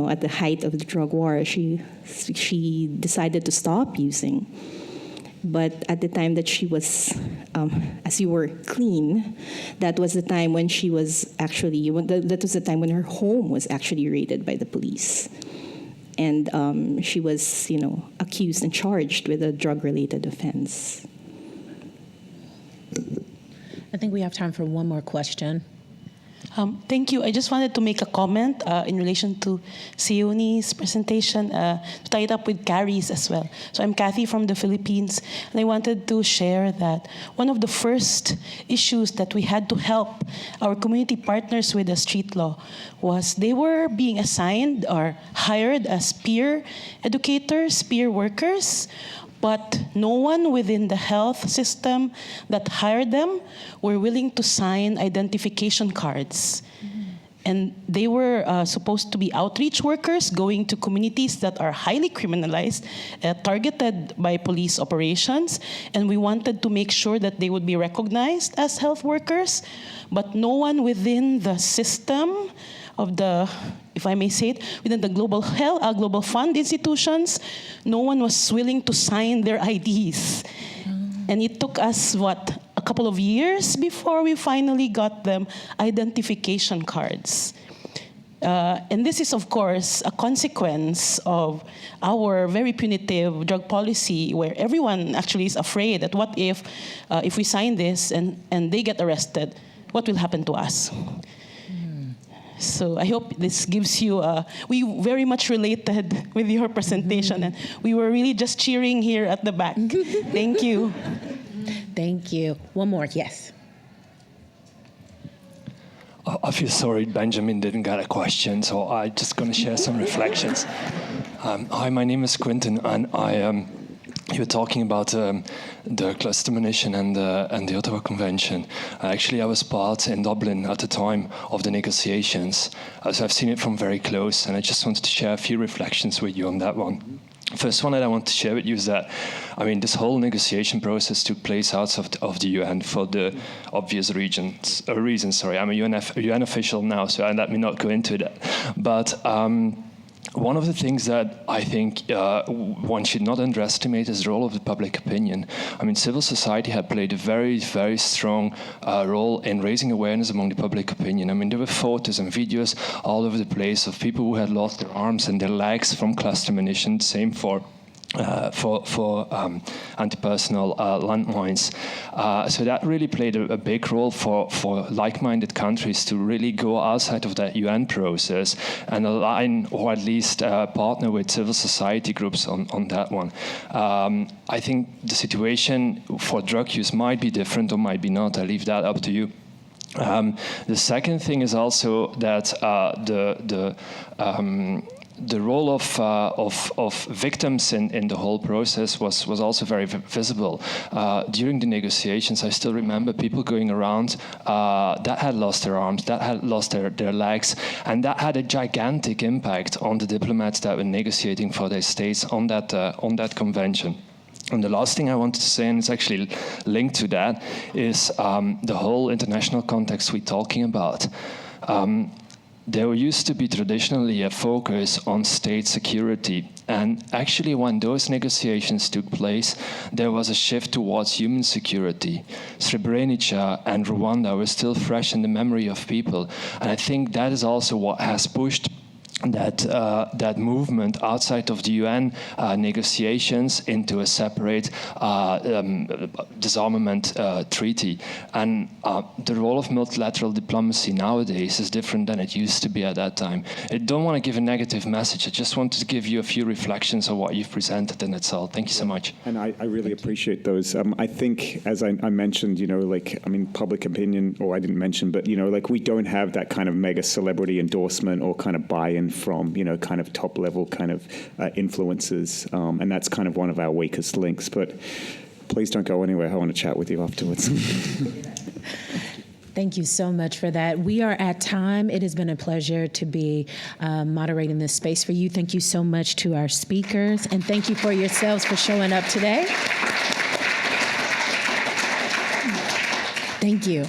at the height of the drug war, she decided to stop using. But at the time that she was, as you were clean, that was the time when she was actually, that was the time when her home was actually raided by the police. and she was, accused and charged with a drug-related offense. I think we have time for one more question. Thank you. I just wanted to make a comment in relation to Sione's presentation, to tie it up with Carrie's as well. So I'm Kathy from the Philippines, and I wanted to share that one of the first issues that we had to help our community partners with the street law was they were being assigned or hired as peer educators, peer workers, but no one within the health system that hired them were willing to sign identification cards. And they were supposed to be outreach workers going to communities that are highly criminalized, targeted by police operations, and we wanted to make sure that they would be recognized as health workers, but no one within the system of the, if I may say it, within the global fund institutions, no one was willing to sign their IDs. And it took us, a couple of years before we finally got them identification cards. And this is, of course, a consequence of our very punitive drug policy, where everyone actually is afraid that what if we sign this and they get arrested, what will happen to us? So I hope this gives you, we very much related with your presentation, and we were really just cheering here at the back. Thank you. Thank you. One more, yes. I feel sorry Benjamin didn't get a question, so I'm just going to share some reflections. Hi, my name is Quentin, and you were talking about the cluster munition and the Ottawa Convention. Actually, I was part in Dublin at the time of the negotiations, so I've seen it from very close, and I just wanted to share a few reflections with you on that one. First one that I want to share with you is that, this whole negotiation process took place outside of the UN for the obvious reasons. I'm a UN official now, so let me not go into that. But one of the things that I think one should not underestimate is the role of the public opinion. Civil society had played a very, very strong role in raising awareness among the public opinion. There were photos and videos all over the place of people who had lost their arms and their legs from cluster munition. Same for anti-personnel landmines. So that really played a big role for like-minded countries to really go outside of that UN process and align, or at least partner with civil society groups on that one. I think the situation for drug use might be different or might be not. I leave that up to you. The second thing is also that the role of victims in the whole process was also very visible. During the negotiations, I still remember people going around that had lost their arms, that had lost their legs, and that had a gigantic impact on the diplomats that were negotiating for their states on that convention. And the last thing I wanted to say, and it's actually linked to that, is the whole international context we're talking about. There used to be traditionally a focus on state security. And actually, when those negotiations took place, there was a shift towards human security. Srebrenica and Rwanda were still fresh in the memory of people. And I think that is also what has pushed that movement outside of the UN negotiations into a separate disarmament treaty. And the role of multilateral diplomacy nowadays is different than it used to be at that time. I don't want to give a negative message. I just wanted to give you a few reflections on what you've presented, and that's all. Thank you so much. And I really appreciate those. I think, as I mentioned, public opinion, or I didn't mention, but, we don't have that kind of mega celebrity endorsement or kind of buy-in from, kind of top-level kind of influencers. And that's kind of one of our weakest links. But please don't go anywhere. I want to chat with you afterwards. Thank you so much for that. We are at time. It has been a pleasure to be moderating this space for you. Thank you so much to our speakers, and thank you for yourselves for showing up today. Thank you.